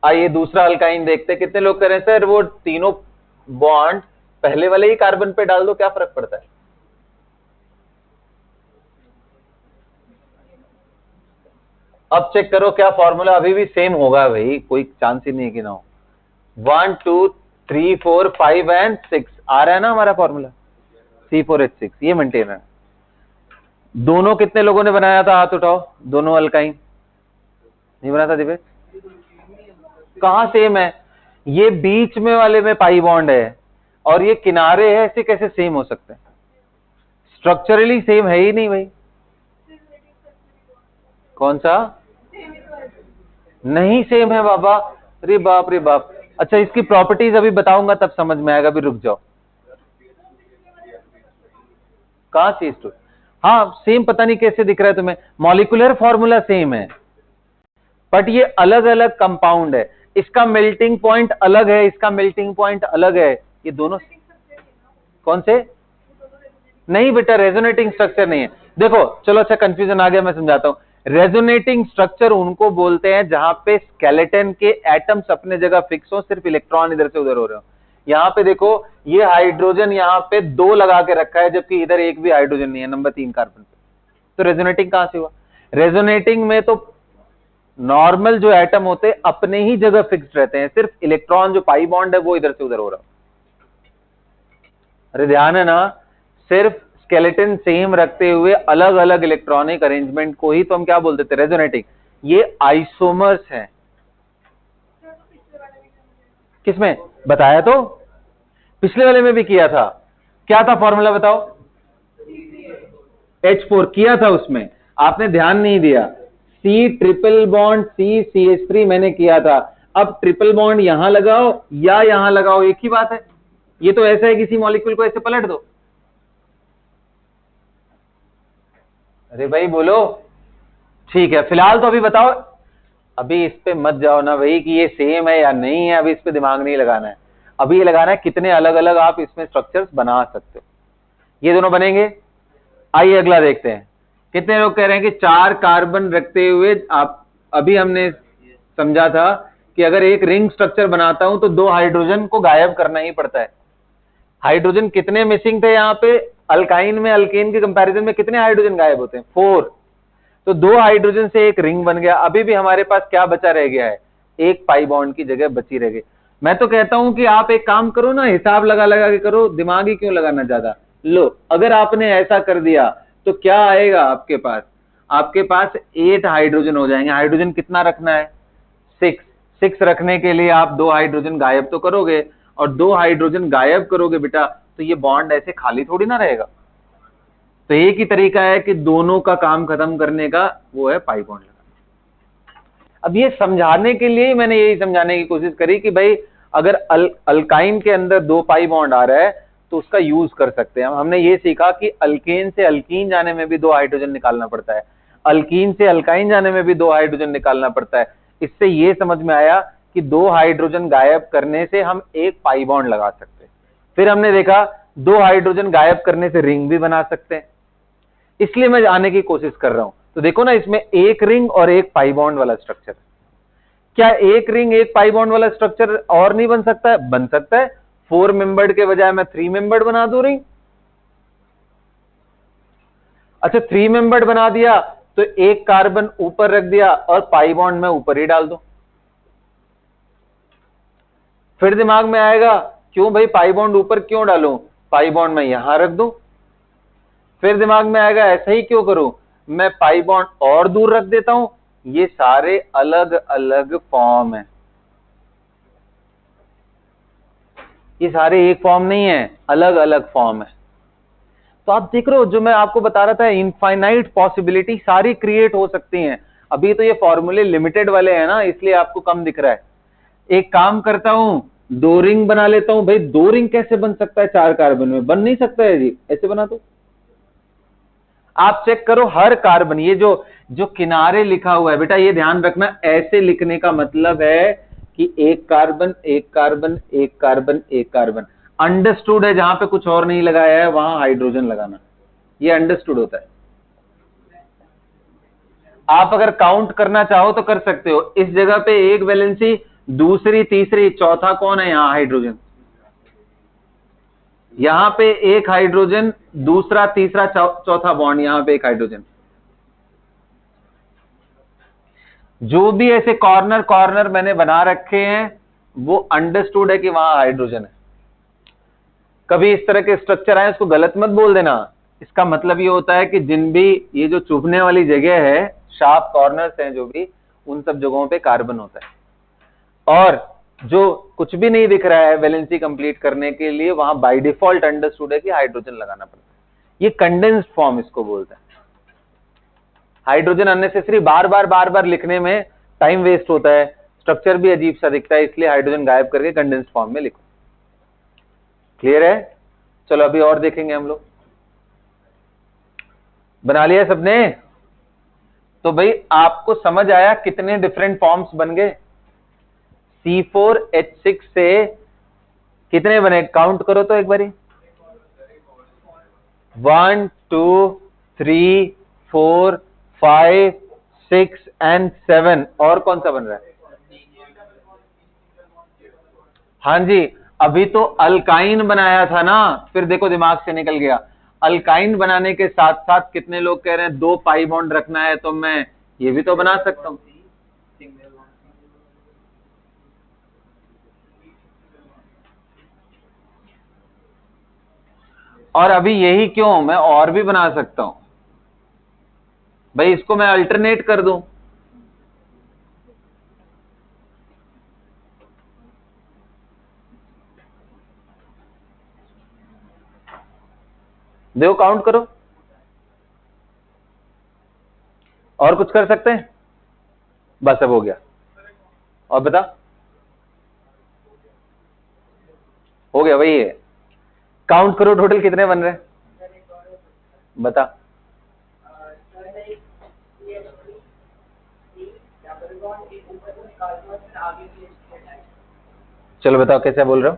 S1: आइए दूसरा अल्काइन देखते हैं। कितने लोग कह रहे हैं सर वो तीनों बॉन्ड पहले वाले ही कार्बन पे डाल दो, क्या फर्क पड़ता है? अब चेक करो, क्या फॉर्मूला अभी भी सेम होगा भाई, कोई चांस ही नहीं कि ना हो। 1 2 3 4 5 एंड 6 आ रहा है ना हमारा फॉर्मूला, C4H6 ये मेंटेन है। दोनों कितने लोगों ने बनाया था, हाथ उठाओ। दोनों अल्काइन नहीं बना था दिवेश? कहां सेम है? ये बीच में वाले में पाई बॉन्ड है और ये किनारे है, ऐसे कैसे सेम हो सकते हैं? स्ट्रक्चरली सेम है ही नहीं भाई। कौन सा नहीं सेम है बाबा? अरे बाप रे बाप। अच्छा, इसकी प्रॉपर्टीज अभी बताऊंगा तब समझ में आएगा, अभी रुक जाओ। कहां चीज तो हाँ सेम, पता नहीं कैसे दिख रहा है तुम्हें, मॉलिक्यूलर फॉर्मूला सेम है बट ये अलग अलग कंपाउंड है। इसका मेल्टिंग पॉइंट अलग है, इसका मेल्टिंग पॉइंट अलग है। ये दोनों कौन से? नहीं बेटा, रेजोनेटिंग स्ट्रक्चर नहीं है। देखो चलो, अच्छा कंफ्यूजन आ गया, मैं समझाता हूं। रेजोनेटिंग स्ट्रक्चर उनको बोलते हैं जहां पे स्केलेटन के एटम्स अपने जगह फिक्स हो, सिर्फ इलेक्ट्रॉन इधर से उधर हो रहे हो। यहाँ पे देखो, ये हाइड्रोजन यहाँ पे 2 लगा के रखा है, जबकि इधर एक भी हाइड्रोजन नहीं है, नंबर 3 कार्बन पे। तो रेजोनेटिंग कहां से हुआ? रेजोनेटिंग में तो नॉर्मल जो एटम होते हैं अपने ही जगह फिक्स्ड रहते हैं, सिर्फ इलेक्ट्रॉन जो पाई बॉन्ड है वो इधर से उधर हो रहा। अरे ध्यान है ना, सिर्फ स्केलेटन सेम रखते हुए अलग अलग इलेक्ट्रॉनिक अरेंजमेंट को ही तो हम क्या बोलते थे? रेजोनेटिंग। ये आइसोमर्स हैं। किसमें बताया? तो पिछले वाले में भी किया था। क्या था फॉर्मूला बताओ? H4 किया था, उसमें आपने ध्यान नहीं दिया। C triple bond C CH3 मैंने किया था। अब ट्रिपल बॉन्ड यहां लगाओ या यहां लगाओ, एक ही बात है। ये तो ऐसा है, किसी मॉलिक्यूल को ऐसे पलट दो। अरे भाई बोलो। ठीक है, फिलहाल तो अभी बताओ। अभी इस पे मत जाओ ना भाई कि ये सेम है या नहीं है, अभी इस पे दिमाग नहीं लगाना है। अभी ये लगाना है कितने अलग अलग आप इसमें स्ट्रक्चर्स बना सकते हो। ये दोनों बनेंगे। आइए अगला देखते हैं। कितने लोग कह रहे हैं कि 4 कार्बन रखते हुए, आप अभी हमने समझा था कि अगर एक रिंग स्ट्रक्चर बनाता हूं तो 2 हाइड्रोजन को गायब करना ही पड़ता है। हाइड्रोजन कितने मिसिंग थे यहाँ पे? अल्काइन में अल्केन के कंपैरिजन में कितने हाइड्रोजन गायब होते हैं? 4। तो 2 हाइड्रोजन से एक रिंग बन गया। अभी भी हमारे पास क्या बचा रह गया है? एक पाई बॉन्ड की जगह बची रह गई। मैं तो कहता हूं कि आप एक काम करो ना, हिसाब लगा लगा के करो, दिमाग ही क्यों लगाना ज्यादा। लो, अगर आपने ऐसा कर दिया तो क्या आएगा आपके पास? आपके पास 8 हाइड्रोजन हो जाएंगे। हाइड्रोजन कितना रखना है? 6 रखने के लिए आप 2 हाइड्रोजन गायब तो करोगे, और 2 हाइड्रोजन गायब करोगे बेटा तो ये बॉन्ड ऐसे खाली थोड़ी ना रहेगा। तो एक ही तरीका है कि दोनों का काम खत्म करने का, वो है पाई बॉन्ड लगाना। अब ये समझाने के लिए मैंने यही समझाने की कोशिश करी कि भाई अगर अल्काइन के अंदर 2 पाई बॉन्ड आ रहा है तो उसका यूज कर सकते हैं। हमने ये सीखा कि अल्केन से अल्कीन जाने में भी 2 हाइड्रोजन निकालना पड़ता है, अल्कीन से अल्काइन जाने में भी 2 हाइड्रोजन निकालना पड़ता है। इससे ये समझ में आया कि 2 हाइड्रोजन गायब करने से हम एक पाई बॉन्ड लगा सकते हैं। फिर हमने देखा 2 हाइड्रोजन गायब करने से रिंग भी बना सकते हैं। इसलिए मैं आने की कोशिश कर रहा हूं। तो देखो ना, इसमें एक रिंग और एक पाई बॉन्ड वाला स्ट्रक्चर। क्या एक रिंग एक पाई बॉन्ड वाला स्ट्रक्चर और नहीं बन सकता है? बन सकता है। 4 मेंबर्ड के बजाय मैं 3 मेंबर्ड बना दूं रिंग। अच्छा, 3 मेंबर्ड बना दिया तो एक कार्बन ऊपर रख दिया और पाई बॉन्ड में ऊपर ही डाल दो। फिर दिमाग में आएगा, क्यों भाई पाई बॉन्ड ऊपर क्यों डालूं, पाई बॉन्ड में यहां रख दूं। फिर दिमाग में आएगा, ऐसा ही क्यों करूं, मैं पाई बॉन्ड और दूर रख देता हूं। ये सारे अलग अलग फॉर्म है, ये सारे एक फॉर्म नहीं है, अलग अलग फॉर्म है। तो आप देख रहे हो, जो मैं आपको बता रहा था, इनफाइनाइट पॉसिबिलिटी सारी क्रिएट हो सकती हैं। अभी तो ये फॉर्मूले लिमिटेड वाले हैं ना, इसलिए आपको कम दिख रहा है। एक काम करता हूं, 2 रिंग बना लेता हूं। भाई 2 रिंग कैसे बन सकता है 4 कार्बन में? बन नहीं सकता है जी, ऐसे बना दो। आप चेक करो हर कार्बन, ये जो जो किनारे लिखा हुआ है बेटा, ये ध्यान रखना, ऐसे लिखने का मतलब है कि एक कार्बन एक कार्बन एक कार्बन एक कार्बन। अंडरस्टूड है, जहां पे कुछ और नहीं लगाया है वहां हाइड्रोजन लगाना, ये अंडरस्टूड होता है। आप अगर काउंट करना चाहो तो कर सकते हो। इस जगह पे एक वैलेंसी, दूसरी, तीसरी, चौथा कौन है यहां? हाइड्रोजन। यहां पे एक हाइड्रोजन, दूसरा, तीसरा, चौथा बॉन्ड, यहां पे एक हाइड्रोजन। जो भी ऐसे कॉर्नर कॉर्नर मैंने बना रखे हैं वो अंडरस्टूड है कि वहां हाइड्रोजन है। कभी इस तरह के स्ट्रक्चर आए उसको गलत मत बोल देना इसका मतलब ये होता है कि जिन भी ये जो चुभने वाली जगह है, शार्प कॉर्नर्स हैं जो भी, उन सब जगहों पे कार्बन होता है। और जो कुछ भी नहीं दिख रहा है वैलेंसी कंप्लीट करने के लिए, वहां बाय डिफॉल्ट अंडरस्टूड है कि हाइड्रोजन लगाना पड़ता है। ये कंडेंस्ड फॉर्म इसको बोलते हैं। हाइड्रोजन अननेसेसरी बार बार लिखने में टाइम वेस्ट होता है, स्ट्रक्चर भी अजीब सा दिखता है, इसलिए हाइड्रोजन गायब करके कंडेंस्ड फॉर्म में लिखो। क्लियर है? चलो अभी और देखेंगे हम लोग। बना लिया सबने? तो भाई आपको समझ आया कितने डिफरेंट फॉर्म्स बन गए? C4H6 से कितने बने, काउंट करो तो एक बारी। 1 2 3 4 5 6 एंड 7। और कौन सा बन रहा है? हाँ जी, अभी तो अल्काइन बनाया था ना, फिर देखो दिमाग से निकल गया। अल्काइन बनाने के साथ साथ कितने लोग कह रहे हैं 2 पाई बॉन्ड रखना है, तो मैं ये भी तो बना सकता हूं। और अभी यही क्यों, मैं और भी बना सकता हूं भाई, इसको मैं अल्टरनेट कर दूं। देखो काउंट करो। और कुछ कर सकते हैं? बस अब हो गया। और बता, हो गया वही है। काउंट करो टोटल कितने बन रहे हैं, बता। चलो बताओ कैसे बोल रहे हो।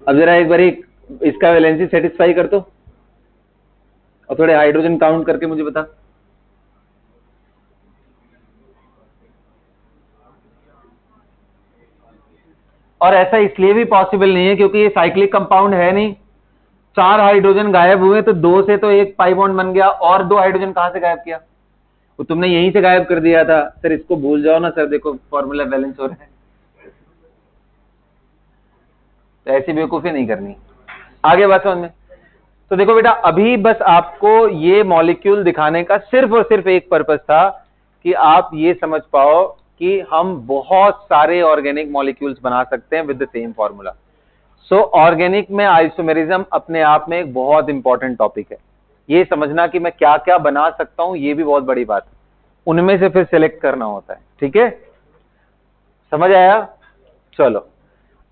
S1: अब जरा एक बारी इसका वैलेंसी सेटिस्फाई कर दो और थोड़े हाइड्रोजन काउंट करके मुझे बता। और ऐसा इसलिए भी पॉसिबल नहीं है क्योंकि ये साइक्लिक कंपाउंड है नहीं। 4 हाइड्रोजन गायब हुए तो 2 से तो एक पाई बॉन्ड बन गया, और 2 हाइड्रोजन कहां से गायब किया? वो तुमने यहीं से गायब कर दिया था। सर इसको भूल जाओ ना सर, देखो फॉर्मूला बैलेंस हो रहा है। तो ऐसी बेवकूफी नहीं करनी। आगे बात समझ में। तो देखो बेटा, अभी बस आपको ये मॉलिक्यूल दिखाने का सिर्फ और सिर्फ एक पर्पस था कि आप ये समझ पाओ कि हम बहुत सारे ऑर्गेनिक मॉलिक्यूल्स बना सकते हैं with the same formula. So organic में आइसोमेरिज्म अपने आप में एक बहुत इंपॉर्टेंट टॉपिक है। ये समझना कि मैं क्या क्या बना सकता हूं, ये भी बहुत बड़ी बात है। उनमें से फिर सिलेक्ट करना होता है। ठीक है, समझ आया? चलो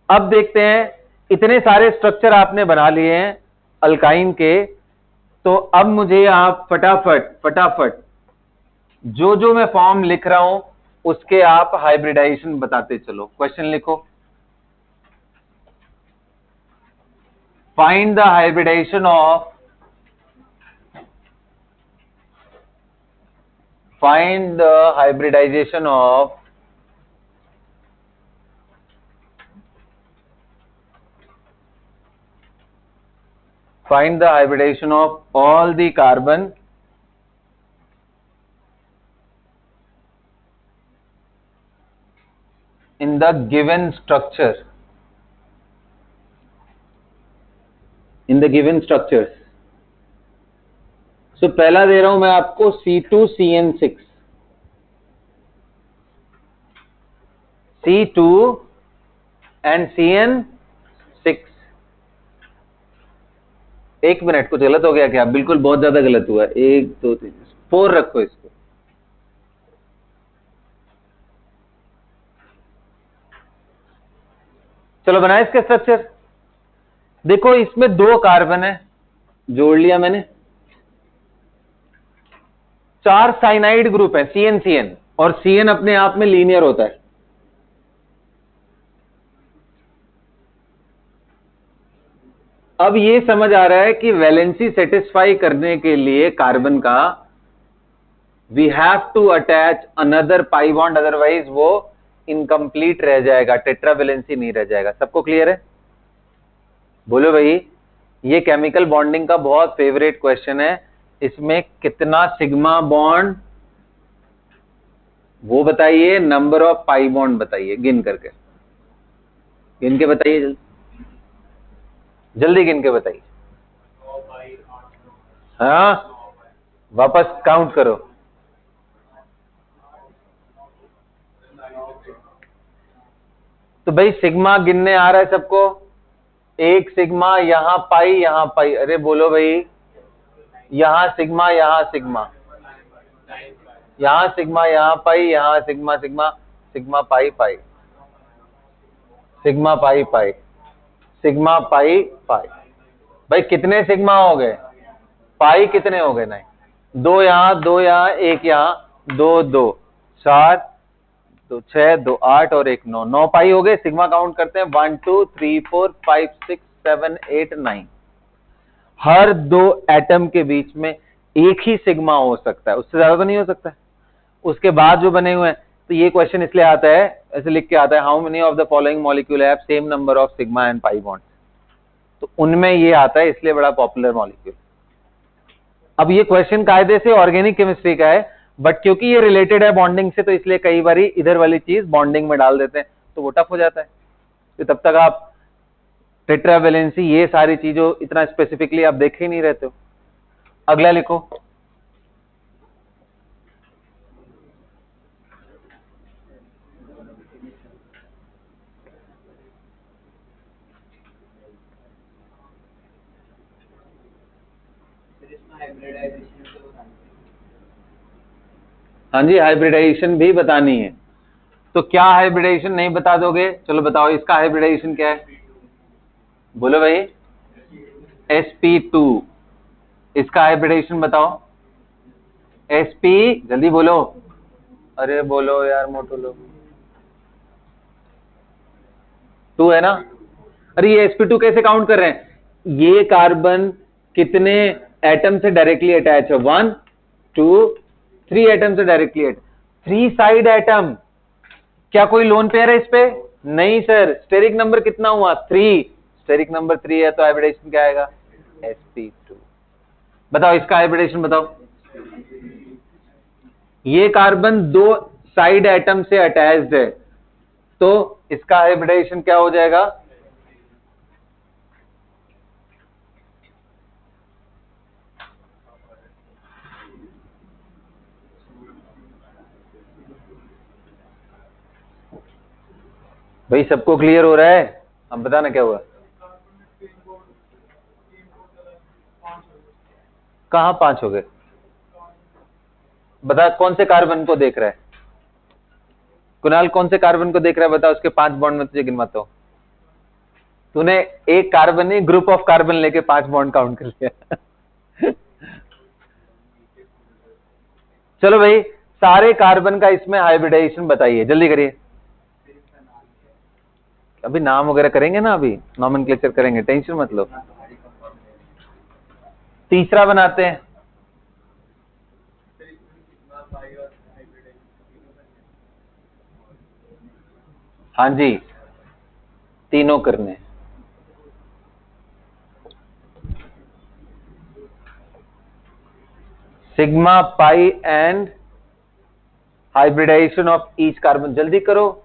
S1: अब देखते हैं। इतने सारे स्ट्रक्चर आपने बना लिए हैं अल्काइन के, तो अब मुझे आप फटाफट जो जो मैं फॉर्म लिख रहा हूं उसके आप हाइब्रिडाइजेशन बताते चलो। क्वेश्चन लिखो, find the hybridization of find the hybridization of all the carbon in the given structure, in the given structures। so पहला दे रहा हूं मैं आपको C2CN6, C2 and CN6। एक मिनट, कुछ गलत हो गया क्या? बिल्कुल बहुत ज्यादा गलत हुआ। 1 2 3 4 रखो इसको। चलो बनाए इसके स्ट्रक्चर। देखो इसमें 2 कार्बन है, जोड़ लिया मैंने। 4 साइनाइड ग्रुप है CN और CN अपने आप में लीनियर होता है। अब ये समझ आ रहा है कि वैलेंसी सेटिस्फाई करने के लिए कार्बन का we have to attach another pi bond, otherwise वो इनकम्प्लीट रह जाएगा, टेट्रा वैलेंसी नहीं रह जाएगा। सबको क्लियर है? बोलो भाई। ये केमिकल बॉन्डिंग का बहुत फेवरेट क्वेश्चन है। इसमें कितना सिग्मा बॉन्ड वो बताइए, नंबर ऑफ पाई बॉन्ड बताइए, गिन करके, गिन के बताइए, जल्दी जल्दी गिन के बताइए। हाँ, वापस काउंट करो। तो भाई सिग्मा गिनने आ रहा है सबको? एक सिग्मा, यहां पाई, अरे बोलो भाई, यहां सिग्मा, यहां सिग्मा, यहां सिग्मा, यहां पाई, यहां सिग्मा सिग्मा, सिग्मा पाई पाई, सिग्मा पाई पाई, सिग्मा पाई पाई। भाई कितने सिग्मा हो गए? पाई कितने हो गए? नहीं, दो यहां, दो यहां, एक यहां, दो दो, चार, दो छह, दो आठ और एक नौ, 9 पाई हो गए। सिग्मा काउंट करते हैं, 1 2 3 4 5 6 7 8 9। हर दो एटम के बीच में एक ही सिग्मा हो सकता है, उससे ज्यादा तो नहीं हो सकता है। उसके बाद जो बने हुए हैं, तो ये क्वेश्चन इसलिए आता है, ऐसे लिख के आता है, how many of the following molecule have same number of sigma and pi bond. तो उनमें ये आता है, इसलिए बड़ा पॉपुलर मॉलिक्यूल। अब ये क्वेश्चन कायदे से ऑर्गेनिक केमिस्ट्री का है, बट क्योंकि ये रिलेटेड है बॉन्डिंग से, तो इसलिए कई बार इधर वाली चीज बॉन्डिंग में डाल देते हैं, तो वो टफ हो जाता है। तो तब तक आप टेट्रावेलेंसी, ये सारी चीजों इतना स्पेसिफिकली आप देखे ही नहीं रहते हो। अगला लिखो। हाँ जी, हाइब्रिडाइजेशन भी बतानी है। तो क्या हाइब्रिडाइजेशन नहीं बता दोगे? चलो बताओ, इसका हाइब्रिडाइजेशन क्या है? बोलो भाई। sp2। इसका हाइब्रिडाइजेशन बताओ। sp, जल्दी बोलो, अरे बोलो यार मोटो लोग। 2 है ना? अरे ये sp2 कैसे काउंट कर रहे हैं? ये कार्बन कितने एटम से डायरेक्टली अटैच है? 1 2 3 एटम से डायरेक्टली अटैच, 3 साइड एटम। क्या कोई लोन पेयर है इस पे? नहीं सर। स्टेरिक नंबर कितना हुआ? 3। स्टेरिक नंबर 3 है, तो हाइब्रिडेशन क्या आएगा? sp2। बताओ इसका हाइब्रिडेशन बताओ। ये कार्बन दो साइड एटम से अटैच्ड है, तो इसका हाइब्रिडेशन क्या हो जाएगा? भाई सबको क्लियर हो रहा है? अब बताना क्या हुआ। कहां 5 हो गए? बता कौन से कार्बन को देख रहा है? कुणाल कौन से कार्बन को देख रहा है? बता, उसके 5 बॉन्ड में तुझे गिनवाता हूं। तूने एक कार्बन नहीं, ग्रुप ऑफ कार्बन लेके 5 बॉन्ड काउंट कर लिया। चलो भाई, सारे कार्बन का इसमें हाइब्रिडाइजेशन बताइए, जल्दी करिए। अभी नाम वगैरह करेंगे ना, अभी नॉमेनक्लेचर करेंगे, टेंशन मत लो। तीसरा बनाते हैं। हाँ जी, तीनों करने। Sigma pi and hybridization of each carbon, जल्दी करो।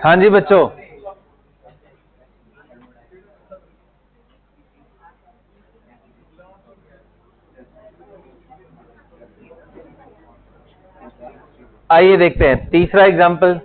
S1: हाँ जी बच्चों, आइए देखते हैं तीसरा एग्जाम्पल।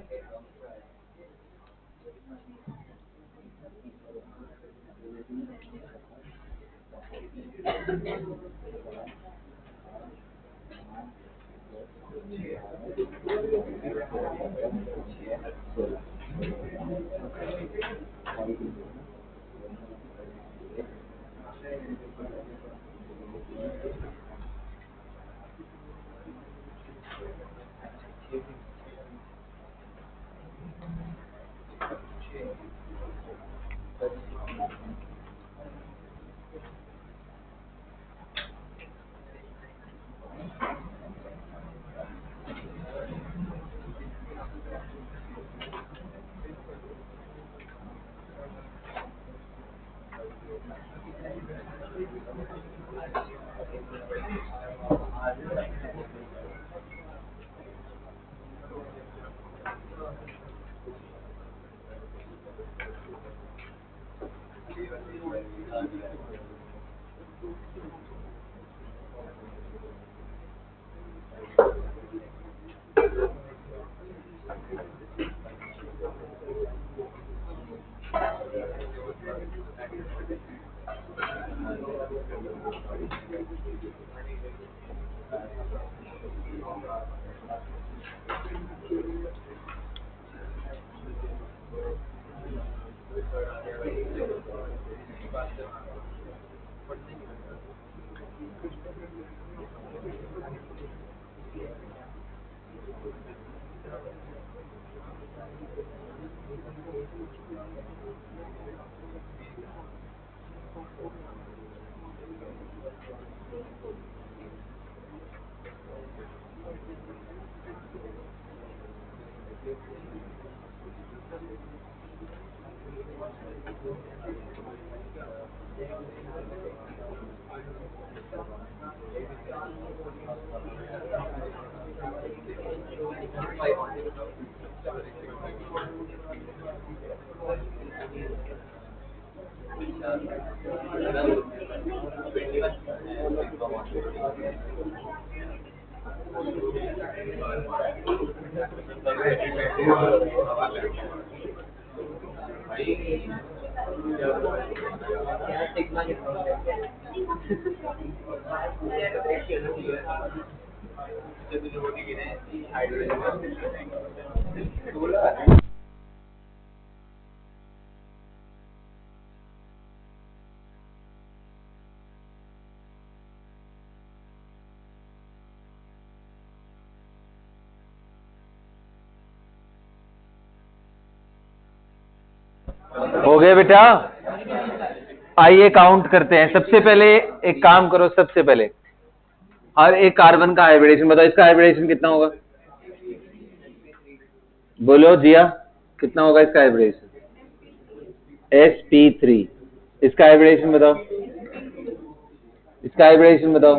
S1: हो गए बेटा? आइए काउंट करते हैं। सबसे पहले एक काम करो, सबसे पहले हर एक कार्बन का हाइब्रिडेशन बताओ। इसका हाइब्रिडेशन कितना होगा? बोलो जिया, कितना होगा इसका हाइब्रिडेशन? sp3। इसका हाइब्रिडेशन बताओ, इसका हाइब्रिडेशन बताओ,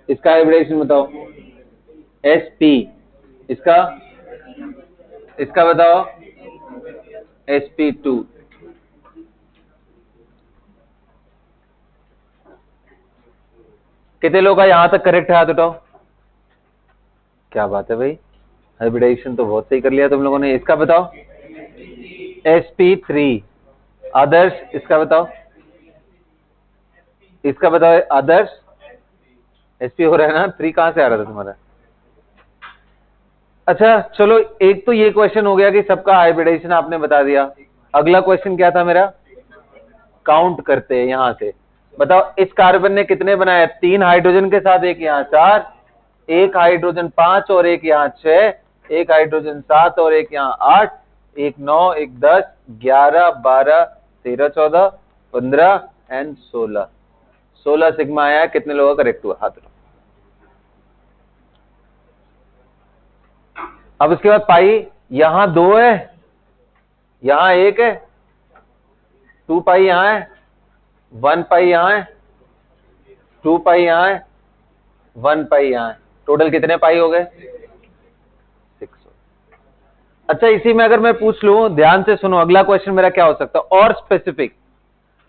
S1: इसका हाइब्रिडेशन बताओ। sp, इसका इसका बताओ sp2। कितने लोग का यहां तक करेक्ट है? हाथ उठाओ। क्या बात है भाई, हाइब्रिडेशन तो बहुत सही कर लिया तुम लोगों ने। इसका बताओ sp3। आदर्श, इसका बताओ, इसका बताओ आदर्श। sp हो रहा है ना, 3 कहां से आ रहा था तुम्हारा? अच्छा चलो, एक तो ये क्वेश्चन हो गया कि सबका हाइब्रिडेशन आपने बता दिया। अगला क्वेश्चन क्या था मेरा? काउंट करते हैं यहां से। बताओ इस कार्बन ने कितने बनाए? 3 हाइड्रोजन के साथ, एक यहाँ 4, एक हाइड्रोजन 5 और एक यहाँ 6, एक हाइड्रोजन 7 और एक यहाँ 8, एक 9, एक 10, 11, 12, 13, 14, 15 एंड 16। 16 सिग्मा आया है। कितने लोगों का करेक्ट हुआ? हाथ उठाओ। अब उसके बाद पाई यहां 2 है, यहां 1 है, 2 पाई यहां है, 1 पाई यहां है, 2 पाई यहां है, 1 पाई यहाँ, टोटल कितने पाई हो गए? 6। अच्छा, इसी में अगर मैं पूछ लूं, ध्यान से सुनो, अगला क्वेश्चन मेरा क्या हो सकता है और specific,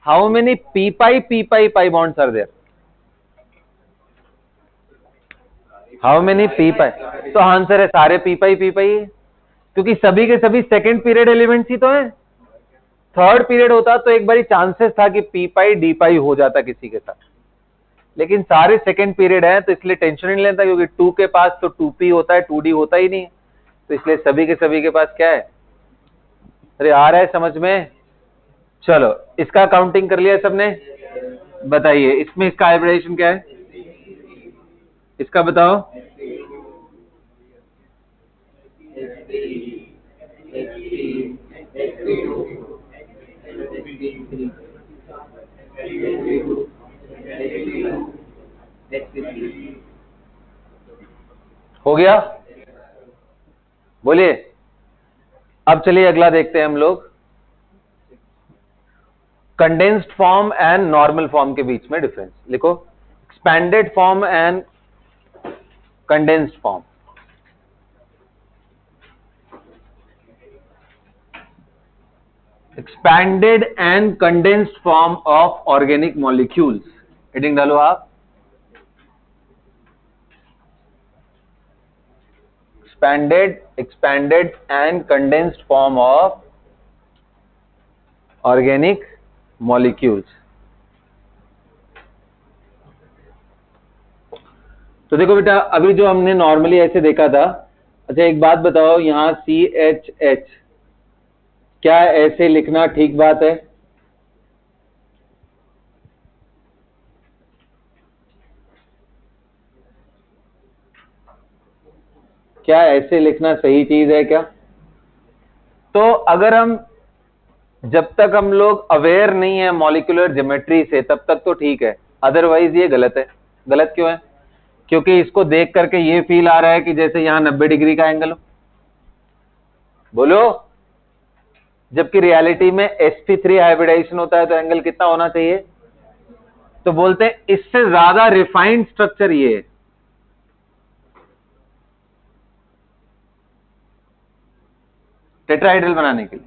S1: how many p pi pi bonds are there? How many p pi? तो आंसर है सारे पी पाई है, क्योंकि सभी के सभी सेकंड पीरियड एलिमेंट्स ही तो है। थर्ड पीरियड होता तो एक बारी चांसेस था कि पी पाई डी पाई हो जाता किसी के साथ, लेकिन सारे सेकंड पीरियड है तो इसलिए टेंशन नहीं लेता, क्योंकि 2 के पास तो 2p होता है, 2d होता ही नहीं, तो इसलिए सभी के सभी के पास क्या है? अरे आ रहा है समझ में? चलो, इसका काउंटिंग कर लिया सबने? बताइए इसमें इसका हाइब्रिडेशन क्या है, इसका बताओ। हो गया? बोलिए। अब चलिए अगला देखते हैं हम लोग, condensed form and normal form के बीच में डिफरेंस लिखो। Expanded form and condensed form. Expanded and condensed form of organic molecules, heading डालो आप। expanded and condensed form of organic molecules। तो देखो बेटा, अभी जो हमने नॉर्मली ऐसे देखा था, अच्छा एक बात बताओ, यहां CHH क्या ऐसे लिखना ठीक बात है? क्या ऐसे लिखना सही चीज है क्या? तो अगर हम, जब तक हम लोग अवेयर नहीं है मॉलिक्यूलर ज्योमेट्री से तब तक तो ठीक है, अदरवाइज ये गलत है। गलत क्यों है? क्योंकि इसको देख करके ये फील आ रहा है कि जैसे यहां 90 डिग्री का एंगल हो। बोलो। जबकि रियलिटी में sp3 हाइब्रिडाइजेशन होता है तो एंगल कितना होना चाहिए? तो बोलते हैं इससे ज्यादा रिफाइंड स्ट्रक्चर ये है। टेट्राहेड्रल बनाने के लिए,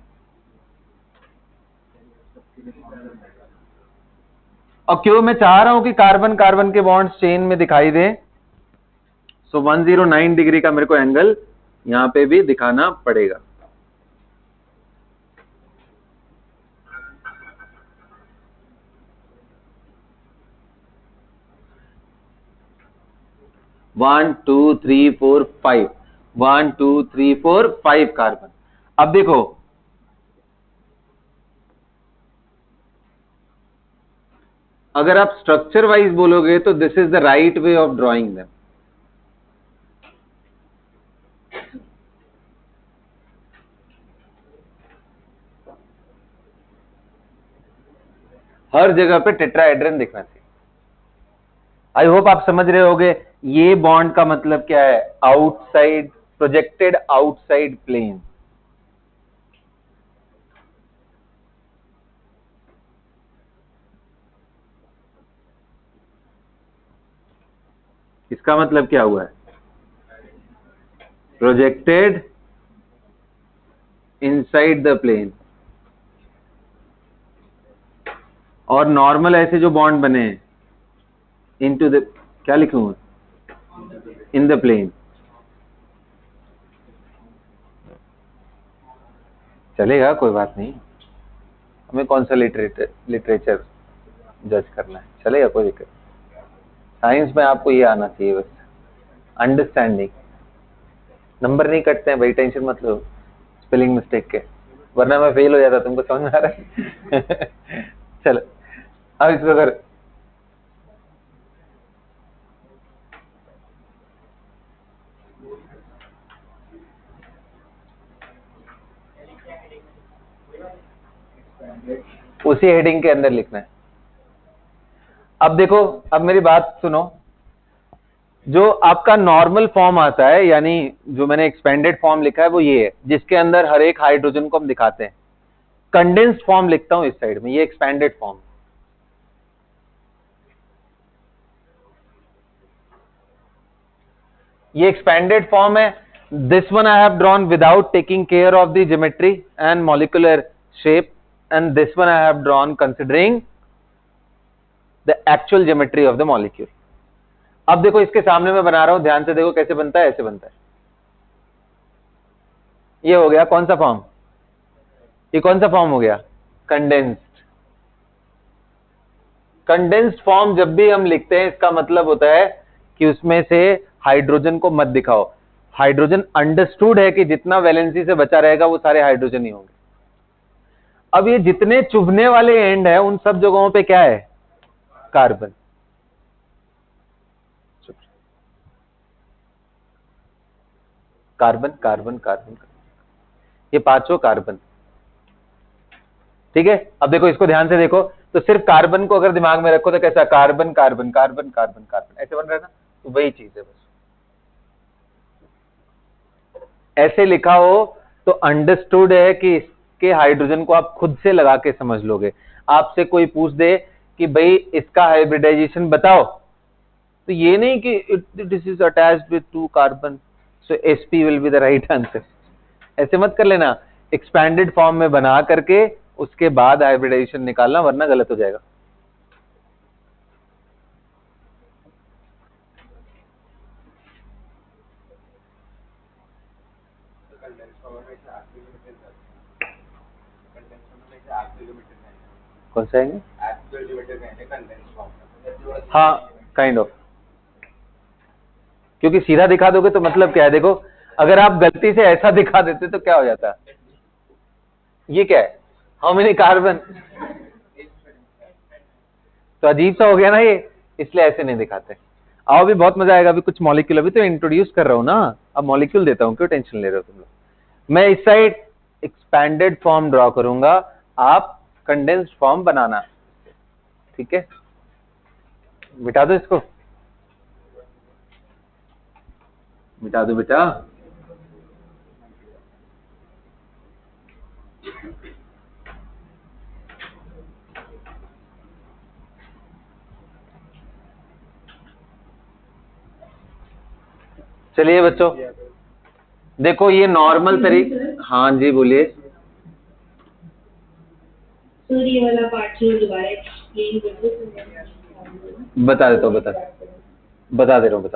S1: और क्यों मैं चाह रहा हूं कि कार्बन कार्बन के बॉन्ड्स चेन में दिखाई दे, सो 109 डिग्री का मेरे को एंगल यहां पे भी दिखाना पड़ेगा। One two three four five, 1 2 3 4 5 carbon. अब देखो, अगर आप स्ट्रक्चर वाइज बोलोगे तो this is the right way of drawing them. हर जगह पे टेट्राहेड्रन दिखना चाहिए। आई होप आप समझ रहे होगे ये बॉन्ड का मतलब क्या है, आउटसाइड, प्रोजेक्टेड आउटसाइड प्लेन। इसका मतलब क्या हुआ है? Projected inside the plane. और नॉर्मल ऐसे जो बॉन्ड बने इनटू द, क्या लिखूं, इन द प्लेन। चलेगा, कोई बात नहीं, हमें कौन सा लिटरेचर जज करना है, चलेगा, कोई दिक्कत। साइंस में आपको ये आना चाहिए बस, अंडरस्टैंडिंग। नंबर नहीं कटते हैं भाई, टेंशन मत लो स्पेलिंग मिस्टेक के, वरना मैं फेल हो जाता, तुमको समझ में आ रहा है? चलो अब इसको कर। उसी हेडिंग के अंदर लिखना है। अब देखो, अब मेरी बात सुनो, जो आपका नॉर्मल फॉर्म आता है, यानी जो मैंने एक्सपेंडेड फॉर्म लिखा है वो ये है, जिसके अंदर हर एक हाइड्रोजन को हम दिखाते हैं। कंडेंस्ड फॉर्म लिखता हूं इस साइड में, ये एक्सपेंडेड फॉर्म। ये एक्सपेंडेड फॉर्म है. This one I have drawn without taking care of the geometry and molecular shape, and this one I have drawn considering the actual geometry of the molecule. अब देखो इसके सामने मैं बना रहा हूं, ध्यान से देखो कैसे बनता है. ऐसे बनता है. ये हो गया कौन सा फॉर्म? ये कौन सा फॉर्म हो गया? कंडेंस्ड. कंडेंस्ड फॉर्म जब भी हम लिखते हैं इसका मतलब होता है कि उसमें से हाइड्रोजन को मत दिखाओ. हाइड्रोजन अंडरस्टूड है कि जितना वैलेंसी से बचा रहेगा वो सारे हाइड्रोजन ही होंगे. अब ये जितने चुभने वाले एंड है उन सब जगहों पे क्या है? कार्बन. कार्बन कार्बन कार्बन, ये पांचों कार्बन. ठीक है. अब देखो इसको ध्यान से देखो, तो सिर्फ कार्बन को अगर दिमाग में रखो तो कैसा? Carbon carbon carbon carbon carbon ऐसे बन रहा है ना. तो वही चीज है बस. ऐसे लिखा हो तो अंडरस्टूड है कि इसके हाइड्रोजन को आप खुद से लगा के समझ लोगे. आपसे कोई पूछ दे कि भाई इसका हाइब्रिडाइजेशन बताओ, तो ये नहीं कि this is attached with 2 carbon so sp will be the right answer. ऐसे मत कर लेना. एक्सपैंडेड फॉर्म में बना करके उसके बाद हाइब्रिडाइजेशन निकालना, वरना गलत हो जाएगा. कौन सा है? हाँ, काइंड ऑफ. क्योंकि सीधा दिखा दोगे तो मतलब क्या है? देखो अगर आप गलती से ऐसा दिखा देते तो क्या हो जाता? ये क्या है? How many carbon? तो अजीब सा हो गया ना ये, इसलिए ऐसे नहीं दिखाते. आओ भी बहुत मजा आएगा. अभी कुछ मॉलिक्यूल अभी तो इंट्रोड्यूस कर रहा हूं ना, अब मॉलिक्यूल देता हूं, क्यों टेंशन ले रहे हो तुम लोग. मैं इस साइड एक्सपैंडेड फॉर्म ड्रॉ करूंगा, आप कंडेंस्ड फॉर्म बनाना. ठीक है. मिटा दो इसको, मिटा दो बेटा. चलिए बच्चों देखो ये नॉर्मल तरीके. हाँ जी बोलिए.
S2: ये वाला पार्ट जो दोबारा एक्सप्लेन कर दो.
S1: बता देता हूँ, बता दे रहा हूँ.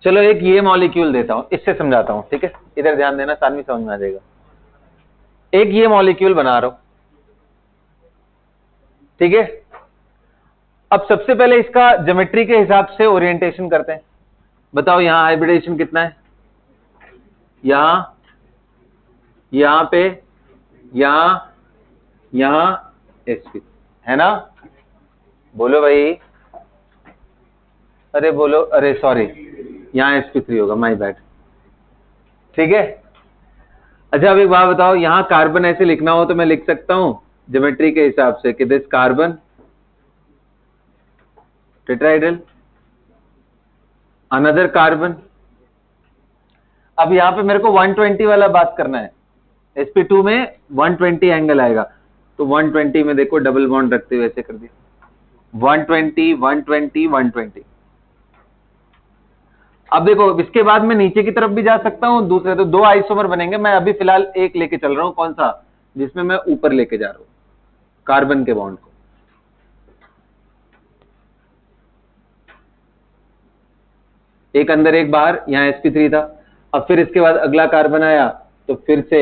S1: चलो एक ये मॉलिक्यूल देता हूँ, इससे समझाता हूँ. ठीक है, इधर ध्यान देना, साथ में समझ में आ जाएगा. एक ये मॉलिक्यूल बना रहा हूं. ठीक है. अब सबसे पहले इसका ज्योमेट्री के हिसाब से ओरिएंटेशन करते हैं. बताओ यहां हाइब्रिडेशन कितना है? यहां पे, यहां sp है ना. बोलो भाई. अरे बोलो. अरे सॉरी, यहां sp3 होगा, माय बैड. ठीक है. अच्छा अब एक बात बताओ, यहां कार्बन ऐसे लिखना हो तो मैं लिख सकता हूं ज्योमेट्री के हिसाब से कि this carbon tetrahedral, another carbon. अब यहां पे मेरे को 120 वाला बात करना है. sp2 में 120 एंगल आएगा, तो 120 में देखो डबल बॉन्ड रखते हुए ऐसे कर दिया. 120 120 120. अब देखो इसके बाद मैं नीचे की तरफ भी जा सकता हूं दूसरे, तो 2 आइसोमर बनेंगे. मैं अभी फिलहाल एक लेके चल रहा हूं. कौन सा? जिसमें मैं ऊपर लेके जा रहा हूं कार्बन के बॉन्ड को. एक अंदर एक बाहर, यहां sp3 था. अब फिर इसके बाद अगला कार्बन आया, तो फिर से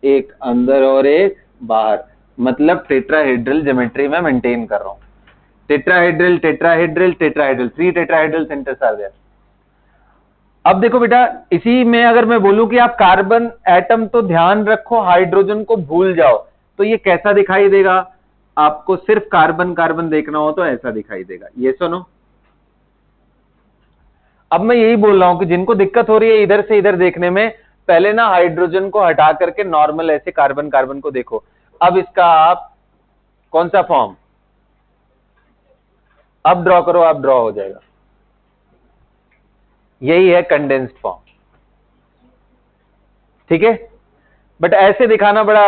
S1: एक अंदर और एक बाहर, मतलब टेट्राहेड्रल ज्योमेट्री में मेंटेन कर रहा हूं. Tetrahedral tetrahedral tetrahedral, 3 tetrahedral centres are there. अब देखो बेटा, इसी में अगर मैं बोलूं कि आप कार्बन एटम तो ध्यान रखो, हाइड्रोजन को भूल जाओ, तो ये कैसा दिखाई देगा? आपको सिर्फ कार्बन कार्बन देखना हो तो ऐसा दिखाई देगा. ये सुनो, अब मैं यही बोल रहा हूं कि जिनको दिक्कत हो रही है इधर से इधर देखने में, पहले ना हाइड्रोजन को हटा करके नॉर्मल ऐसे कार्बन कार्बन को देखो. अब इसका आप कौन सा फॉर्म अब ड्रॉ करो, आप ड्रॉ हो जाएगा. यही है कंडेंस्ड फॉर्म. ठीक है. बट ऐसे दिखाना बड़ा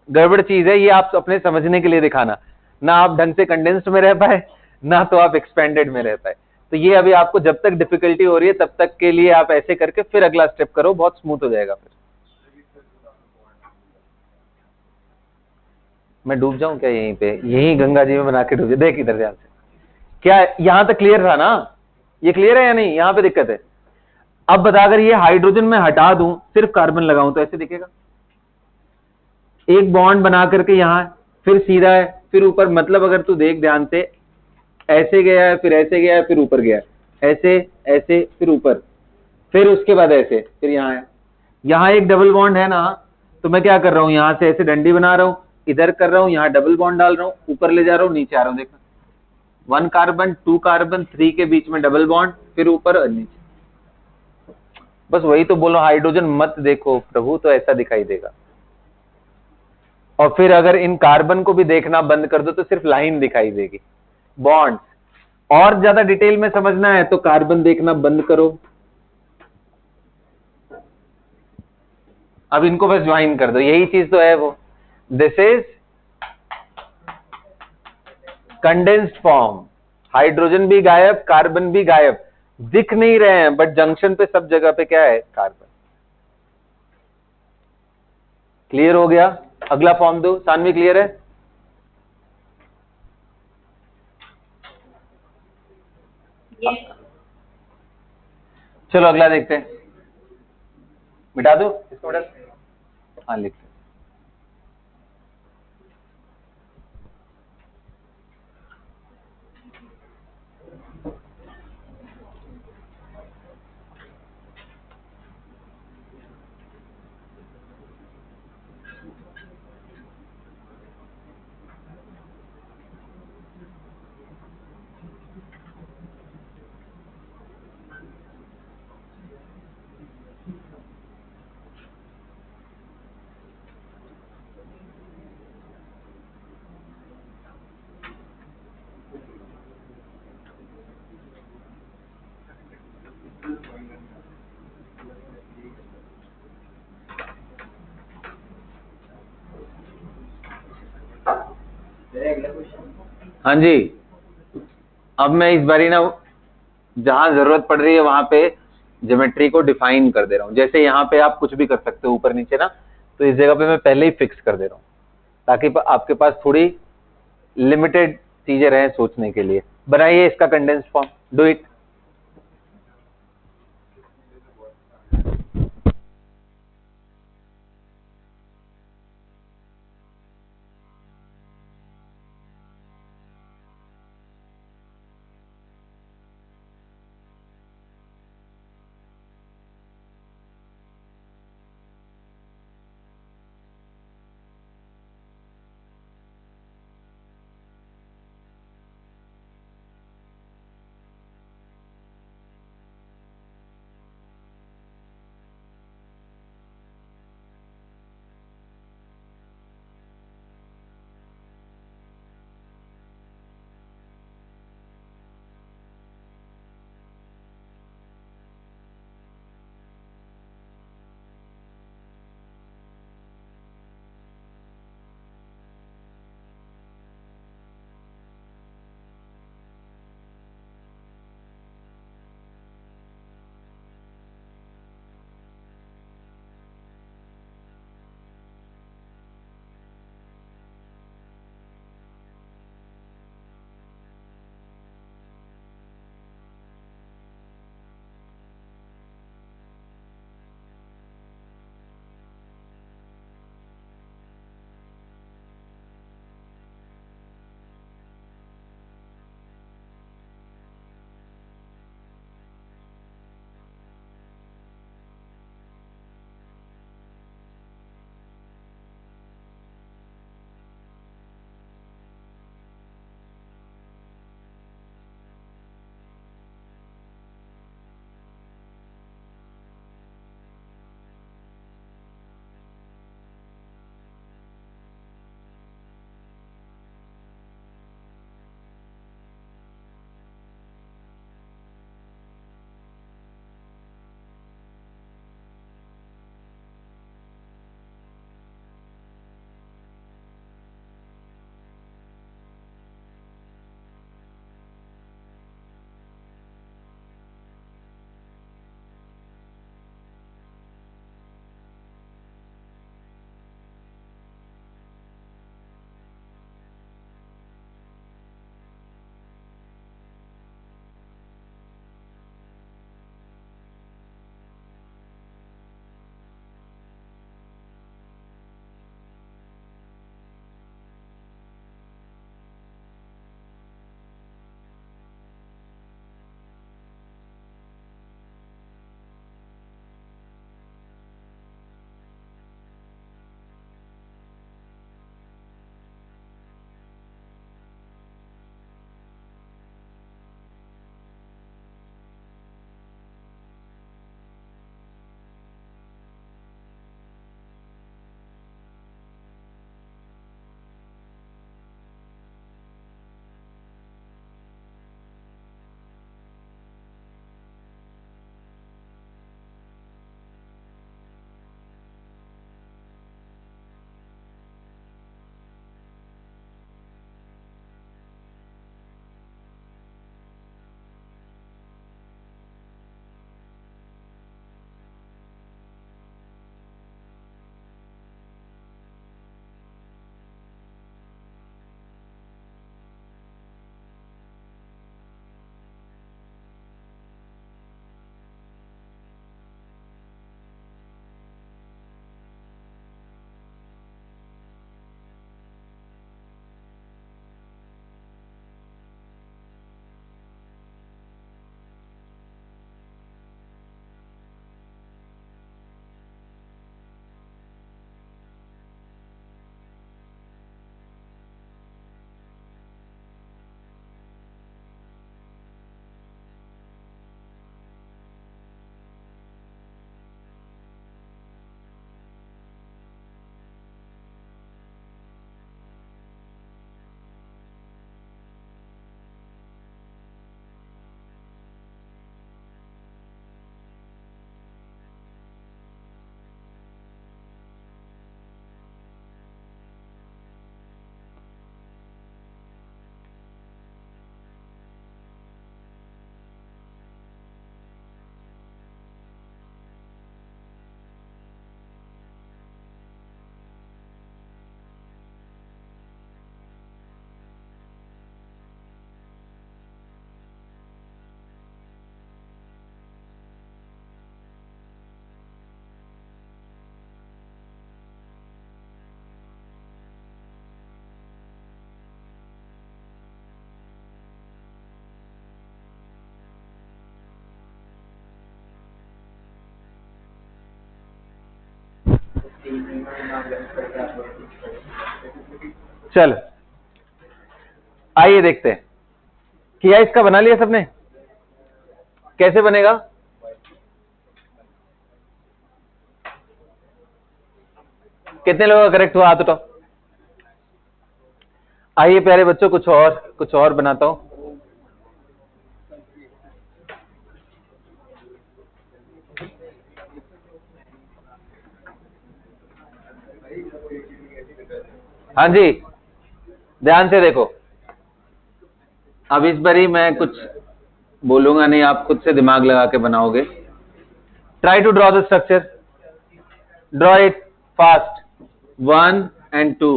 S1: गड़बड़ चीज है, ये आप अपने समझने के लिए दिखाना. ना आप ढंग से कंडेंस्ड में रह पाए, ना तो आप एक्सपेंडेड में रह पाए. तो ये अभी आपको जब तक डिफिकल्टी हो रही है तब तक के लिए आप ऐसे करके फिर अगला स्टेप करो, बहुत स्मूथ हो जाएगा। फिर मैं डूब जाऊं क्या यहीं पे, यहीं गंगा जी में बना के डूब, देख इधर ध्यान से, क्या यहां तक क्लियर था ना? ये क्लियर है या नहीं? यहां पे दिक्कत है। अब बता, अगर ये हाइड्रोजन में हटा दूं, सिर्फ कार्बन लगाऊं तो ऐसे दिखेगा, एक बॉन्ड बना करके यहां, फिर सीधा है, फिर ऊपर, मतलब अगर तू देख ध्यान से, ऐसे गया है, फिर ऐसे गया है, फिर ऊपर गया है, ऐसे ऐसे, फिर ऊपर, फिर उसके बाद ऐसे, फिर यहां है, यहां एक डबल बॉन्ड है ना, तो मैं क्या कर रहा हूं, यहां से ऐसे डंडी बना रहा हूं, इधर कर रहा हूं, यहां डबल बॉन्ड डाल रहा हूं, ऊपर ले जा रहा हूं, नीचे आ रहा हूं, देखना 1 कार्बन 2 कार्बन 3 के बीच में डबल बॉन्ड, फिर ऊपर और नीचे। बस वही तो बोलो, हाइड्रोजन मत देखो प्रभु, तो ऐसा दिखाई देगा। और फिर अगर इन कार्बन को भी देखना बंद कर दो तो सिर्फ लाइन दिखाई देगी, बॉन्ड। और ज्यादा डिटेल में समझना है तो कार्बन देखना बंद करो, अब इनको बस ज्वाइन कर दो, यही चीज तो है वो। This is condensed form, hydrogen भी गायब, कार्बन भी गायब, दिख नहीं रहे हैं, बट जंक्शन पे सब जगह पे क्या है, कार्बन। क्लियर हो गया? अगला फॉर्म दो, सानवी क्लियर है?
S2: ये
S1: चलो अगला देखते हैं, मिटा दो इसको, मिटा दो। हाँ लिख दो। हाँ जी, अब मैं इस बारी ना जहां जरूरत पड़ रही है वहां पे ज्योमेट्री को डिफाइन कर दे रहा हूं। जैसे यहाँ पे आप कुछ भी कर सकते हो ऊपर नीचे ना, तो इस जगह पे मैं पहले ही फिक्स कर दे रहा हूं, ताकि आपके पास थोड़ी लिमिटेड चीजें रहे सोचने के लिए। बनाइए इसका कंडेंस्ड फॉर्म, डू इट। चल आइए देखते हैं। किया इसका बना लिया सबने? कैसे बनेगा? कितने लोगों का करेक्ट हुआ हाथ उठाओ। आइए प्यारे बच्चों, कुछ और बनाता हूं। हाँ जी, ध्यान से देखो। अब इस बारी मैं कुछ बोलूंगा नहीं, आप खुद से दिमाग लगा के बनाओगे। Try to draw the structure, draw it fast, 1 and 2।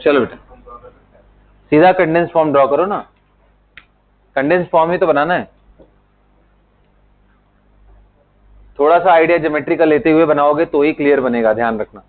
S1: चलो बेटा, सीधा कंडेंस फॉर्म ड्रॉ करो ना, कंडेंस फॉर्म ही तो बनाना है। थोड़ा सा आइडिया ज्योमेट्री का लेते हुए बनाओगे तो ही क्लियर बनेगा, ध्यान रखना।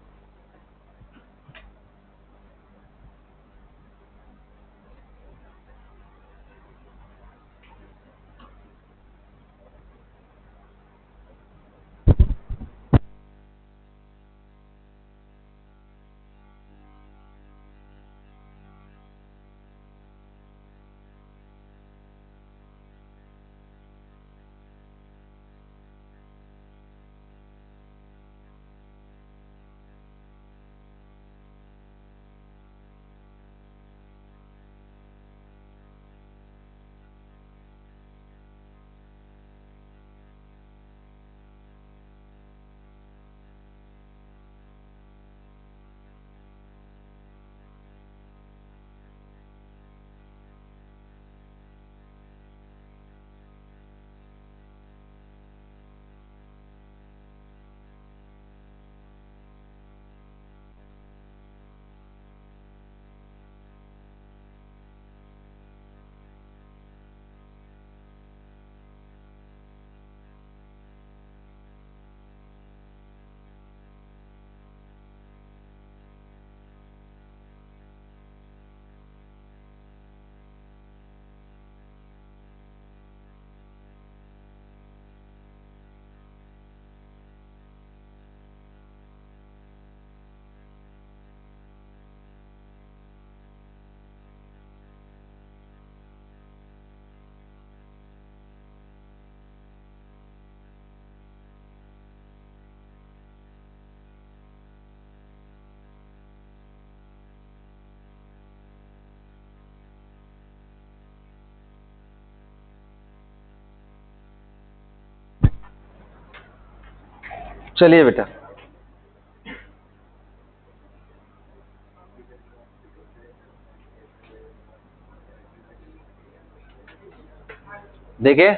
S1: चलिए बेटा, देखिए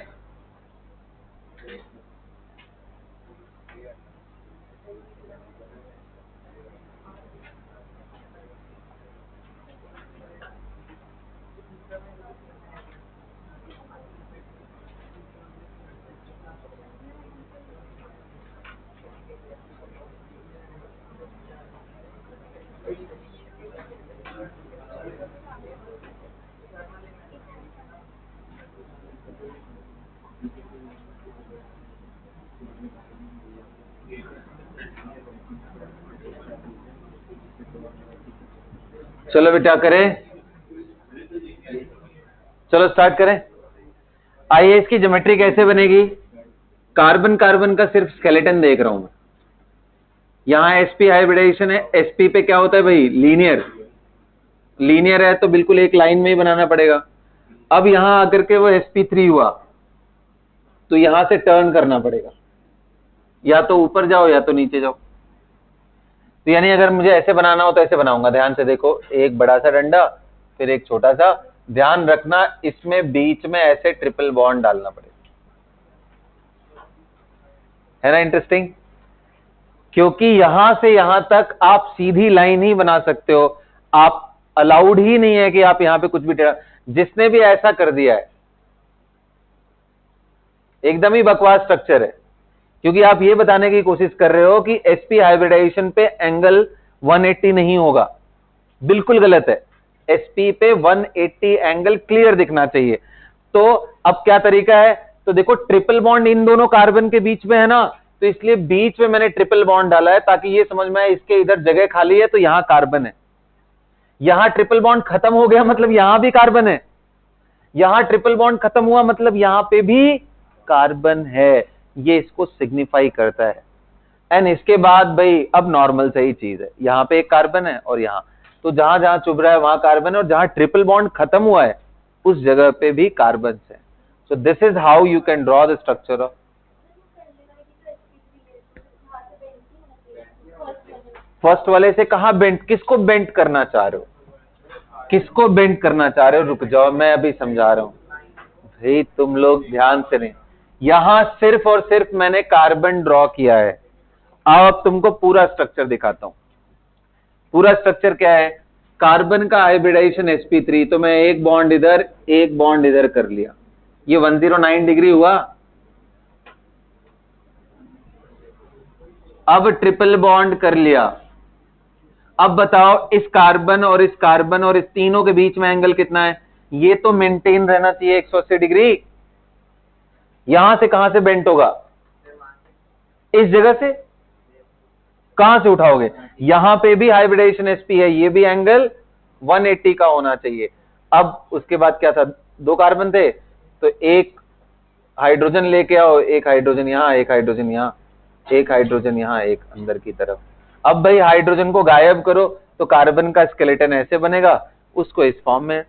S1: चलो बेटा करें, चलो स्टार्ट करें। आइए, इसकी ज्योमेट्री कैसे बनेगी? कार्बन कार्बन का सिर्फ स्केलेटन देख रहा हूं मैं। यहां sp हाइब्रिडाइजेशन है, sp पे क्या होता है भाई? लीनियर। लीनियर है तो बिल्कुल एक लाइन में ही बनाना पड़ेगा। अब यहां आकर के वो sp3 हुआ तो यहां से टर्न करना पड़ेगा, या तो ऊपर जाओ या तो नीचे जाओ। तो यानी अगर मुझे ऐसे बनाना हो तो ऐसे बनाऊंगा। ध्यान से देखो, एक बड़ा सा डंडा फिर एक छोटा सा। ध्यान रखना इसमें बीच में ऐसे ट्रिपल बॉन्ड डालना पड़ेगा, है ना इंटरेस्टिंग? क्योंकि यहां से यहां तक आप सीधी लाइन ही बना सकते हो, आप अलाउड ही नहीं है कि आप यहां पे कुछ भी जिसने भी ऐसा कर दिया है एकदम ही बकवास स्ट्रक्चर है, क्योंकि आप ये बताने की कोशिश कर रहे हो कि sp हाइब्रिडाइजेशन पे एंगल 180 नहीं होगा। बिल्कुल गलत है। sp पे 180 एंगल क्लियर दिखना चाहिए। तो अब क्या तरीका है, तो देखो ट्रिपल बॉन्ड इन दोनों कार्बन के बीच में है ना, तो इसलिए बीच में मैंने ट्रिपल बॉन्ड डाला है ताकि ये समझ में आए इसके इधर जगह खाली है तो यहां कार्बन है। यहां ट्रिपल बॉन्ड खत्म हो गया मतलब यहां भी कार्बन है, यहां ट्रिपल बॉन्ड खत्म हुआ मतलब यहां पे भी कार्बन है। ये इसको सिग्निफाई करता है। एंड इसके बाद भाई अब नॉर्मल सही चीज है, यहां पे एक कार्बन है और यहां, तो जहां जहां चुभ रहा है वहां कार्बन है, और जहां ट्रिपल बॉन्ड खत्म हुआ है उस जगह पे भी कार्बन है। So this is how you can draw the structure of. First वाले से कहा बेंट, किसको बेंट करना चाह रहे हो, किसको बेंट करना चाह रहे हो? रुक जाओ मैं अभी समझा रहा हूं भाई, तुम लोग ध्यान से नहीं। यहां सिर्फ और सिर्फ मैंने कार्बन ड्रॉ किया है। अब तुमको पूरा स्ट्रक्चर दिखाता हूं। पूरा स्ट्रक्चर क्या है, कार्बन का हाइब्रिडाइजेशन sp3, तो मैं एक बॉन्ड इधर एक बॉन्ड इधर कर लिया, ये 109 डिग्री हुआ। अब ट्रिपल बॉन्ड कर लिया। अब बताओ इस कार्बन और इस कार्बन और इस तीनों के बीच में एंगल कितना है? ये तो मेंटेन रहना चाहिए 180 डिग्री। यहां से कहां से बेंट होगा? इस जगह से। कहां से उठाओगे? यहां पे भी हाइब्रिडाइजेशन sp है, ये भी एंगल 180 का होना चाहिए। अब उसके बाद क्या था, दो कार्बन थे तो एक हाइड्रोजन लेके आओ, एक हाइड्रोजन यहां, एक हाइड्रोजन यहां, एक हाइड्रोजन यहां, एक अंदर की तरफ। अब भाई हाइड्रोजन को गायब करो तो कार्बन का स्केलेटन ऐसे बनेगा, उसको इस फॉर्म में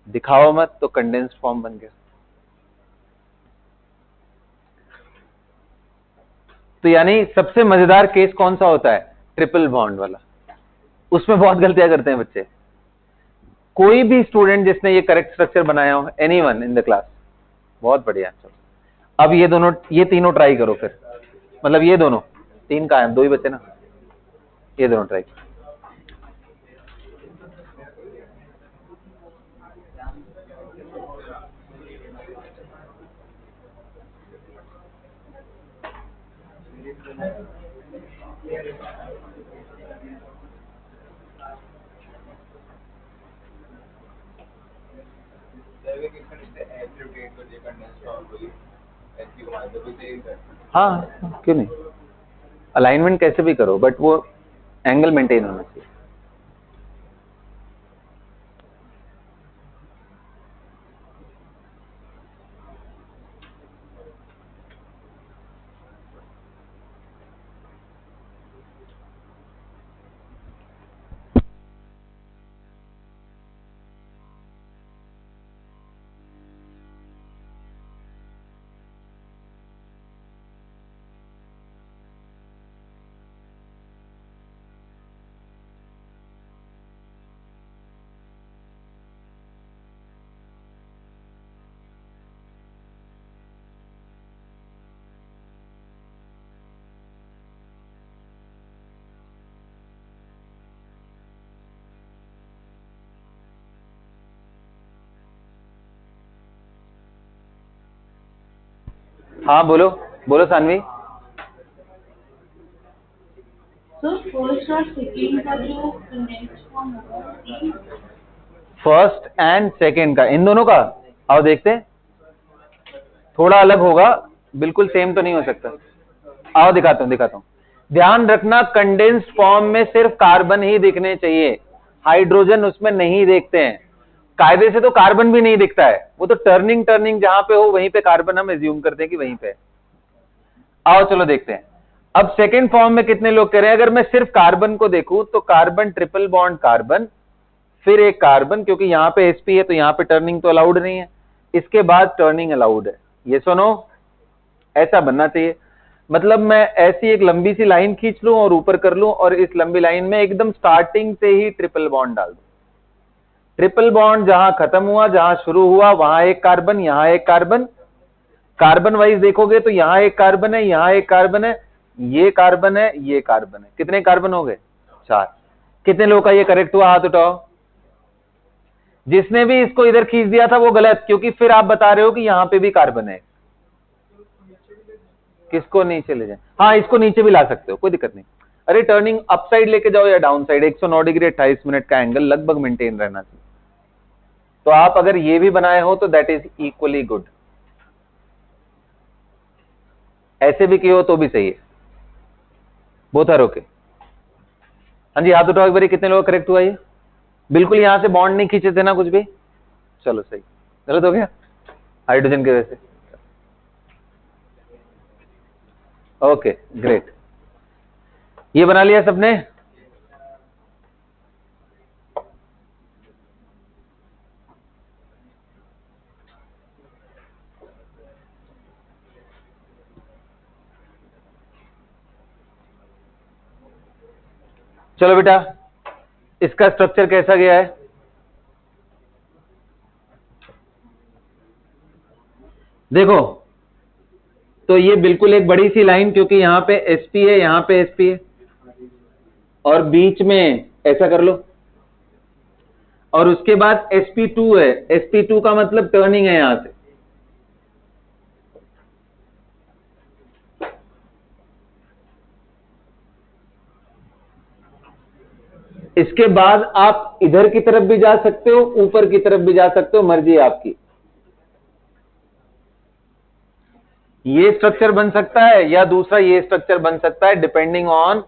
S1: दिखाओ मत तो कंडेंस्ड फॉर्म बन गया। तो यानी सबसे मजेदार केस कौन सा होता है? ट्रिपल बॉन्ड वाला। उसमें बहुत गलतियां करते हैं बच्चे। कोई भी स्टूडेंट जिसने ये करेक्ट स्ट्रक्चर बनाया हो, एनीवन इन द क्लास, बहुत बढ़िया। चलो अब ये दोनों, ये तीनों ट्राई करो फिर, मतलब ये दोनों, तीन का है, दो ही बचे ना, ये दोनों ट्राई करो। हाँ क्यों नहीं, अलाइनमेंट कैसे भी करो बट वो एंगल मेंटेन होना चाहिए। हाँ बोलो बोलो सानवी।
S2: सर फर्स्ट और सेकंड का जो कंडेंस्ड फॉर्म होगा,
S1: फर्स्ट एंड सेकंड का, इन दोनों का आओ देखते हैं, थोड़ा अलग होगा, बिल्कुल सेम तो नहीं हो सकता। आओ दिखाता हूं। ध्यान रखना कंडेंस्ड फॉर्म में सिर्फ कार्बन ही दिखने चाहिए, हाइड्रोजन उसमें नहीं देखते हैं। कायदे से तो कार्बन भी नहीं दिखता है, वो तो टर्निंग जहां पे हो वहीं पे कार्बन हम एज्यूम करते हैं कि वहीं पे। आओ चलो देखते हैं। अब सेकेंड फॉर्म में कितने लोग कह रहे हैं? अगर मैं सिर्फ कार्बन को देखूं तो कार्बन ट्रिपल बॉन्ड कार्बन, फिर एक कार्बन, क्योंकि यहां पे sp है तो यहां पे टर्निंग तो अलाउड नहीं है, इसके बाद टर्निंग अलाउड है। ये सुनो, ऐसा बनना चाहिए। मतलब मैं ऐसी एक लंबी सी लाइन खींच लूं और ऊपर कर लूं, और इस लंबी लाइन में एकदम स्टार्टिंग से ही ट्रिपल बॉन्ड डाल दूं। ट्रिपल बॉन्ड जहां खत्म हुआ, जहां शुरू हुआ, वहां एक कार्बन, यहां एक कार्बन। कार्बन वाइज देखोगे तो यहां एक कार्बन है, यहां एक कार्बन है, ये कार्बन है, ये कार्बन है। कितने कार्बन हो गए? 4। कितने लोगों का ये करेक्ट हुआ? हाथ उठाओ। जिसने भी इसको इधर खींच दिया था वो गलत, क्योंकि फिर आप बता रहे हो कि यहां पे भी कार्बन है। किसको नीचे ले जाए? हाँ, इसको नीचे भी ला सकते हो, कोई दिक्कत नहीं। अरे टर्निंग अप साइड लेके जाओ या डाउन साइड, 109 डिग्री 28 मिनट का एंगल लगभग मेंटेन रहना चाहिए। तो आप अगर ये भी बनाए हो तो दैट इज इक्वली गुड, ऐसे भी किए हो तो भी सही है, बोथ आर ओके। हाँ जी, हाथ उठाओ एक बारी, कितने लोग करेक्ट हुआ ये? बिल्कुल यहां से बॉन्ड नहीं खींचे थे ना कुछ भी? चलो सही, गलत हो गया हाइड्रोजन की वजह से। ओके ग्रेट, ये बना लिया सबने? चलो बेटा, इसका स्ट्रक्चर कैसा गया है? देखो, तो ये बिल्कुल एक बड़ी सी लाइन, क्योंकि यहां पे sp है, यहां पे sp है, और बीच में ऐसा कर लो, और उसके बाद sp2 है। sp2 का मतलब टर्निंग है यहां से, इसके बाद आप इधर की तरफ भी जा सकते हो, ऊपर की तरफ भी जा सकते हो, मर्जी है आपकी। ये स्ट्रक्चर बन सकता है या दूसरा ये स्ट्रक्चर बन सकता है, डिपेंडिंग ऑन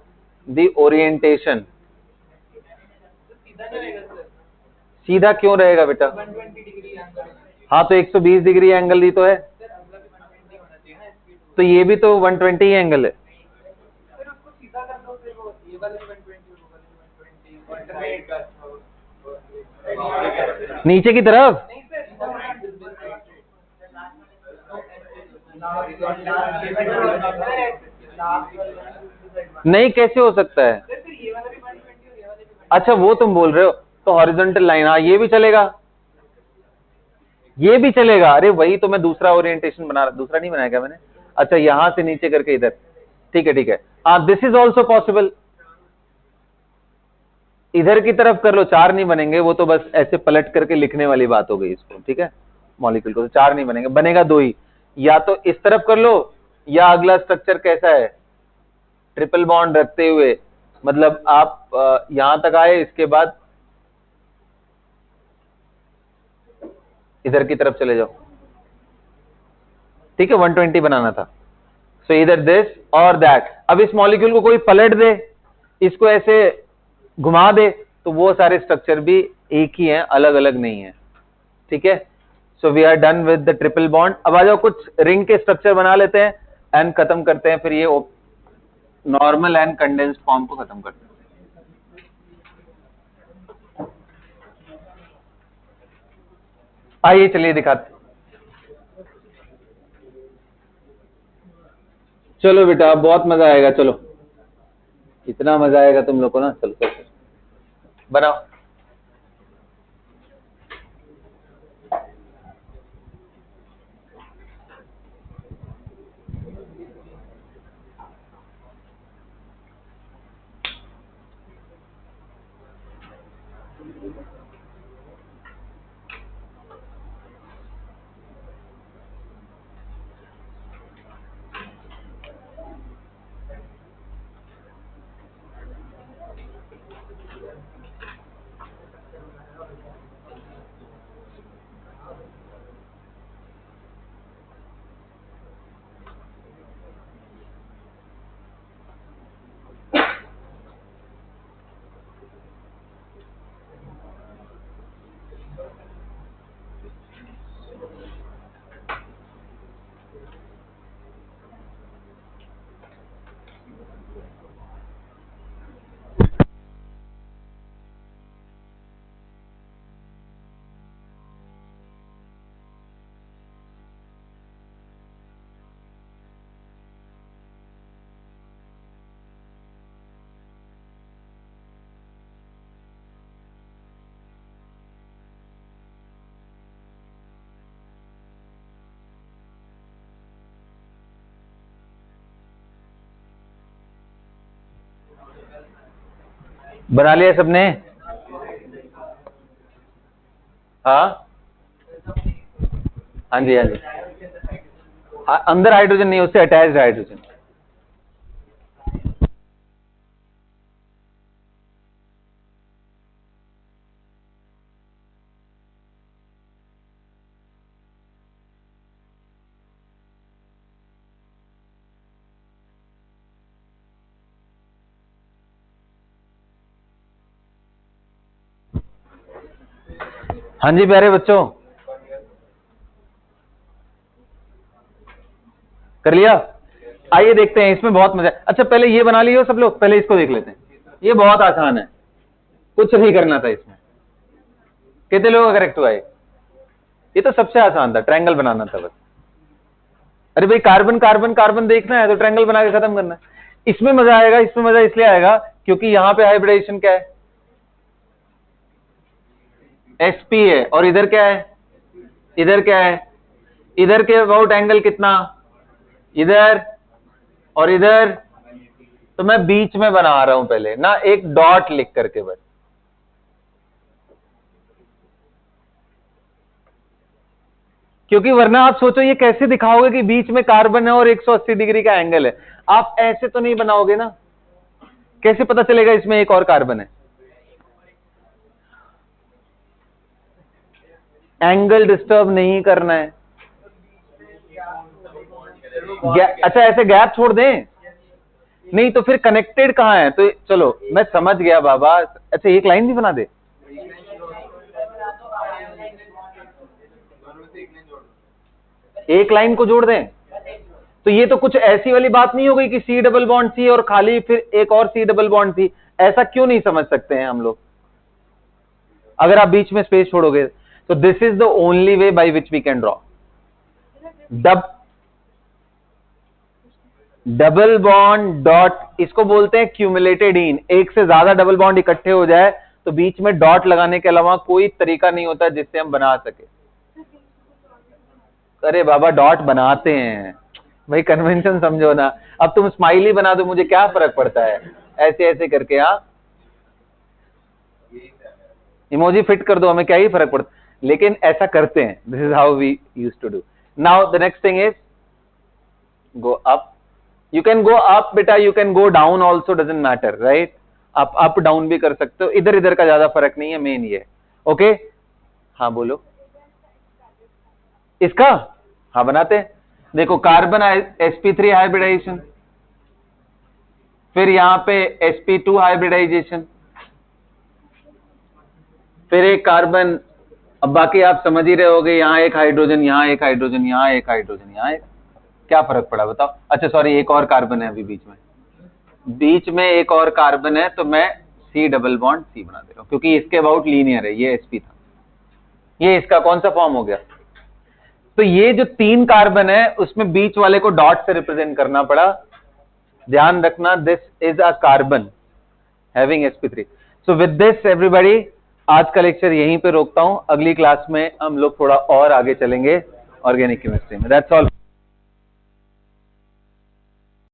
S1: द ओरिएंटेशन। सीधा क्यों रहेगा बेटा?
S2: 120 डिग्री एंगल।
S1: हाँ, तो 120 डिग्री एंगल ही तो है, तो ये भी तो 120 ही एंगल है।
S2: फिर उसको सीधा कर दो, फिर वो ये वाले 120 वो वाले 120
S1: नीचे की तरफ
S2: नहीं सर,
S1: नहीं, कैसे हो सकता है?
S2: फिर ये वाला भी 120 और ये वाले भी 120।
S1: अच्छा, वो तुम बोल रहे हो, तो हॉरिजॉन्टल लाइन, हाँ ये भी चलेगा, ये भी चलेगा। अरे वही तो मैं दूसरा ओरिएंटेशन बना रहा, दूसरा नहीं बनाया क्या मैंने? अच्छा, यहां से नीचे करके इधर, ठीक है ठीक है, हाँ दिस इज ऑल्सो पॉसिबल। इधर की तरफ कर लो, चार नहीं बनेंगे, वो तो बस ऐसे पलट करके लिखने वाली बात हो गई इसको, ठीक है, मॉलिक्यूल को, तो चार नहीं बनेंगे, बनेगा दो ही, या तो इस तरफ कर लो, या अगला स्ट्रक्चर कैसा है, ट्रिपल बॉन्ड रखते हुए, मतलब आप यहां तक आए, इसके बाद इधर की तरफ चले जाओ, ठीक है, 120 बनाना था। सो इधर दिस और दैट। अब इस मॉलिक्यूल को कोई पलट दे, इसको ऐसे घुमा दे, तो वो सारे स्ट्रक्चर भी एक ही हैं, अलग अलग नहीं है, ठीक है। So we are done with the triple bond. अब आ जाओ कुछ रिंग के स्ट्रक्चर बना लेते हैं एंड खत्म करते हैं, फिर ये नॉर्मल एंड कंडेंस्ड फॉर्म को खत्म करते हैं। आइए चलिए दिखाते। चलो बेटा, बहुत मजा आएगा, चलो इतना मजा आएगा तुम लोग को ना, चलो चलो बनाओ। बना लिया सबने? हाँ हाँ जी, हाँ जी, अंदर हाइड्रोजन नहीं, उससे अटैच्ड हाइड्रोजन। हाँ जी प्यारे बच्चों, कर लिया? आइए देखते हैं, इसमें बहुत मजा है। अच्छा पहले ये बना लियो सब लोग, पहले इसको देख लेते हैं। ये बहुत आसान है, कुछ नहीं करना था इसमें। कितने लोग करेक्ट हुआ? ये तो सबसे आसान था, ट्रायंगल बनाना था बस। अरे भाई कार्बन कार्बन कार्बन देखना है तो ट्रायंगल बना के खत्म करना है। इसमें मजा आएगा, इसमें मजा इसलिए आएगा क्योंकि यहां पे हाइब्रिडाइजेशन क्या है? sp है, और इधर क्या है? इधर क्या है? इधर के अबाउट एंगल कितना? इधर और इधर। तो मैं बीच में बना रहा हूं पहले ना, एक डॉट लिख करके बस। क्योंकि वरना आप सोचो ये कैसे दिखाओगे कि बीच में कार्बन है और 180 डिग्री का एंगल है। आप ऐसे तो नहीं बनाओगे ना, कैसे पता चलेगा इसमें एक और कार्बन है? एंगल डिस्टर्ब नहीं करना है। अच्छा ऐसे गैप छोड़ दें? नहीं तो फिर कनेक्टेड कहां है? तो चलो मैं समझ गया बाबा। अच्छा एक लाइन भी बना दे, एक लाइन को जोड़ दें। तो ये तो कुछ ऐसी वाली बात नहीं हो गई कि सी डबल बॉन्ड सी और खाली फिर एक और सी डबल बॉन्ड सी। ऐसा क्यों नहीं समझ सकते हैं हम लोग? अगर आप बीच में स्पेस छोड़ोगे तो this is the only way by which we can draw. Double bond dot, इसको बोलते हैं क्यूमुलेटेड इन। एक से ज्यादा डबल बॉन्ड इकट्ठे हो जाए तो बीच में डॉट लगाने के अलावा कोई तरीका नहीं होता जिससे हम बना सके। अरे बाबा डॉट बनाते हैं भाई, कन्वेंशन समझो ना। अब तुम स्माइली बना दो, मुझे क्या फर्क पड़ता है, ऐसे ऐसे करके। हाँ इमोजी फिट कर दो, हमें क्या ही फर्क पड़ता, लेकिन ऐसा करते हैं। This is how we used to do. Now the next thing is go up. You can go up बेटा, you can go down also, doesn't matter, right? आप अप डाउन भी कर सकते हो, इधर इधर का ज्यादा फर्क नहीं है, मेन ये। ओके हाँ बोलो इसका। हाँ बनाते हैं। देखो कार्बन sp3 हाइब्रिडाइजेशन, फिर यहां पे sp2 हाइब्रिडाइजेशन, फिर एक कार्बन। अब बाकी आप समझ ही रहे होगे, यहां एक हाइड्रोजन, यहां एक हाइड्रोजन, यहां एक हाइड्रोजन, यहां एक। क्या फर्क पड़ा बताओ? अच्छा सॉरी, एक और कार्बन है अभी बीच में एक और कार्बन है, तो मैं सी डबल बॉन्ड सी बना दे रहा हूं क्योंकि इसके अबाउट लीनियर है। ये sp था, ये इसका कौन सा फॉर्म हो गया? तो ये जो 3 कार्बन है उसमें बीच वाले को डॉट से रिप्रेजेंट करना पड़ा। ध्यान रखना, this is a carbon having sp3। So with this everybody, आज का लेक्चर यहीं पे रोकता हूं। अगली क्लास में हम लोग थोड़ा और आगे चलेंगे ऑर्गेनिक केमिस्ट्री में। That's all.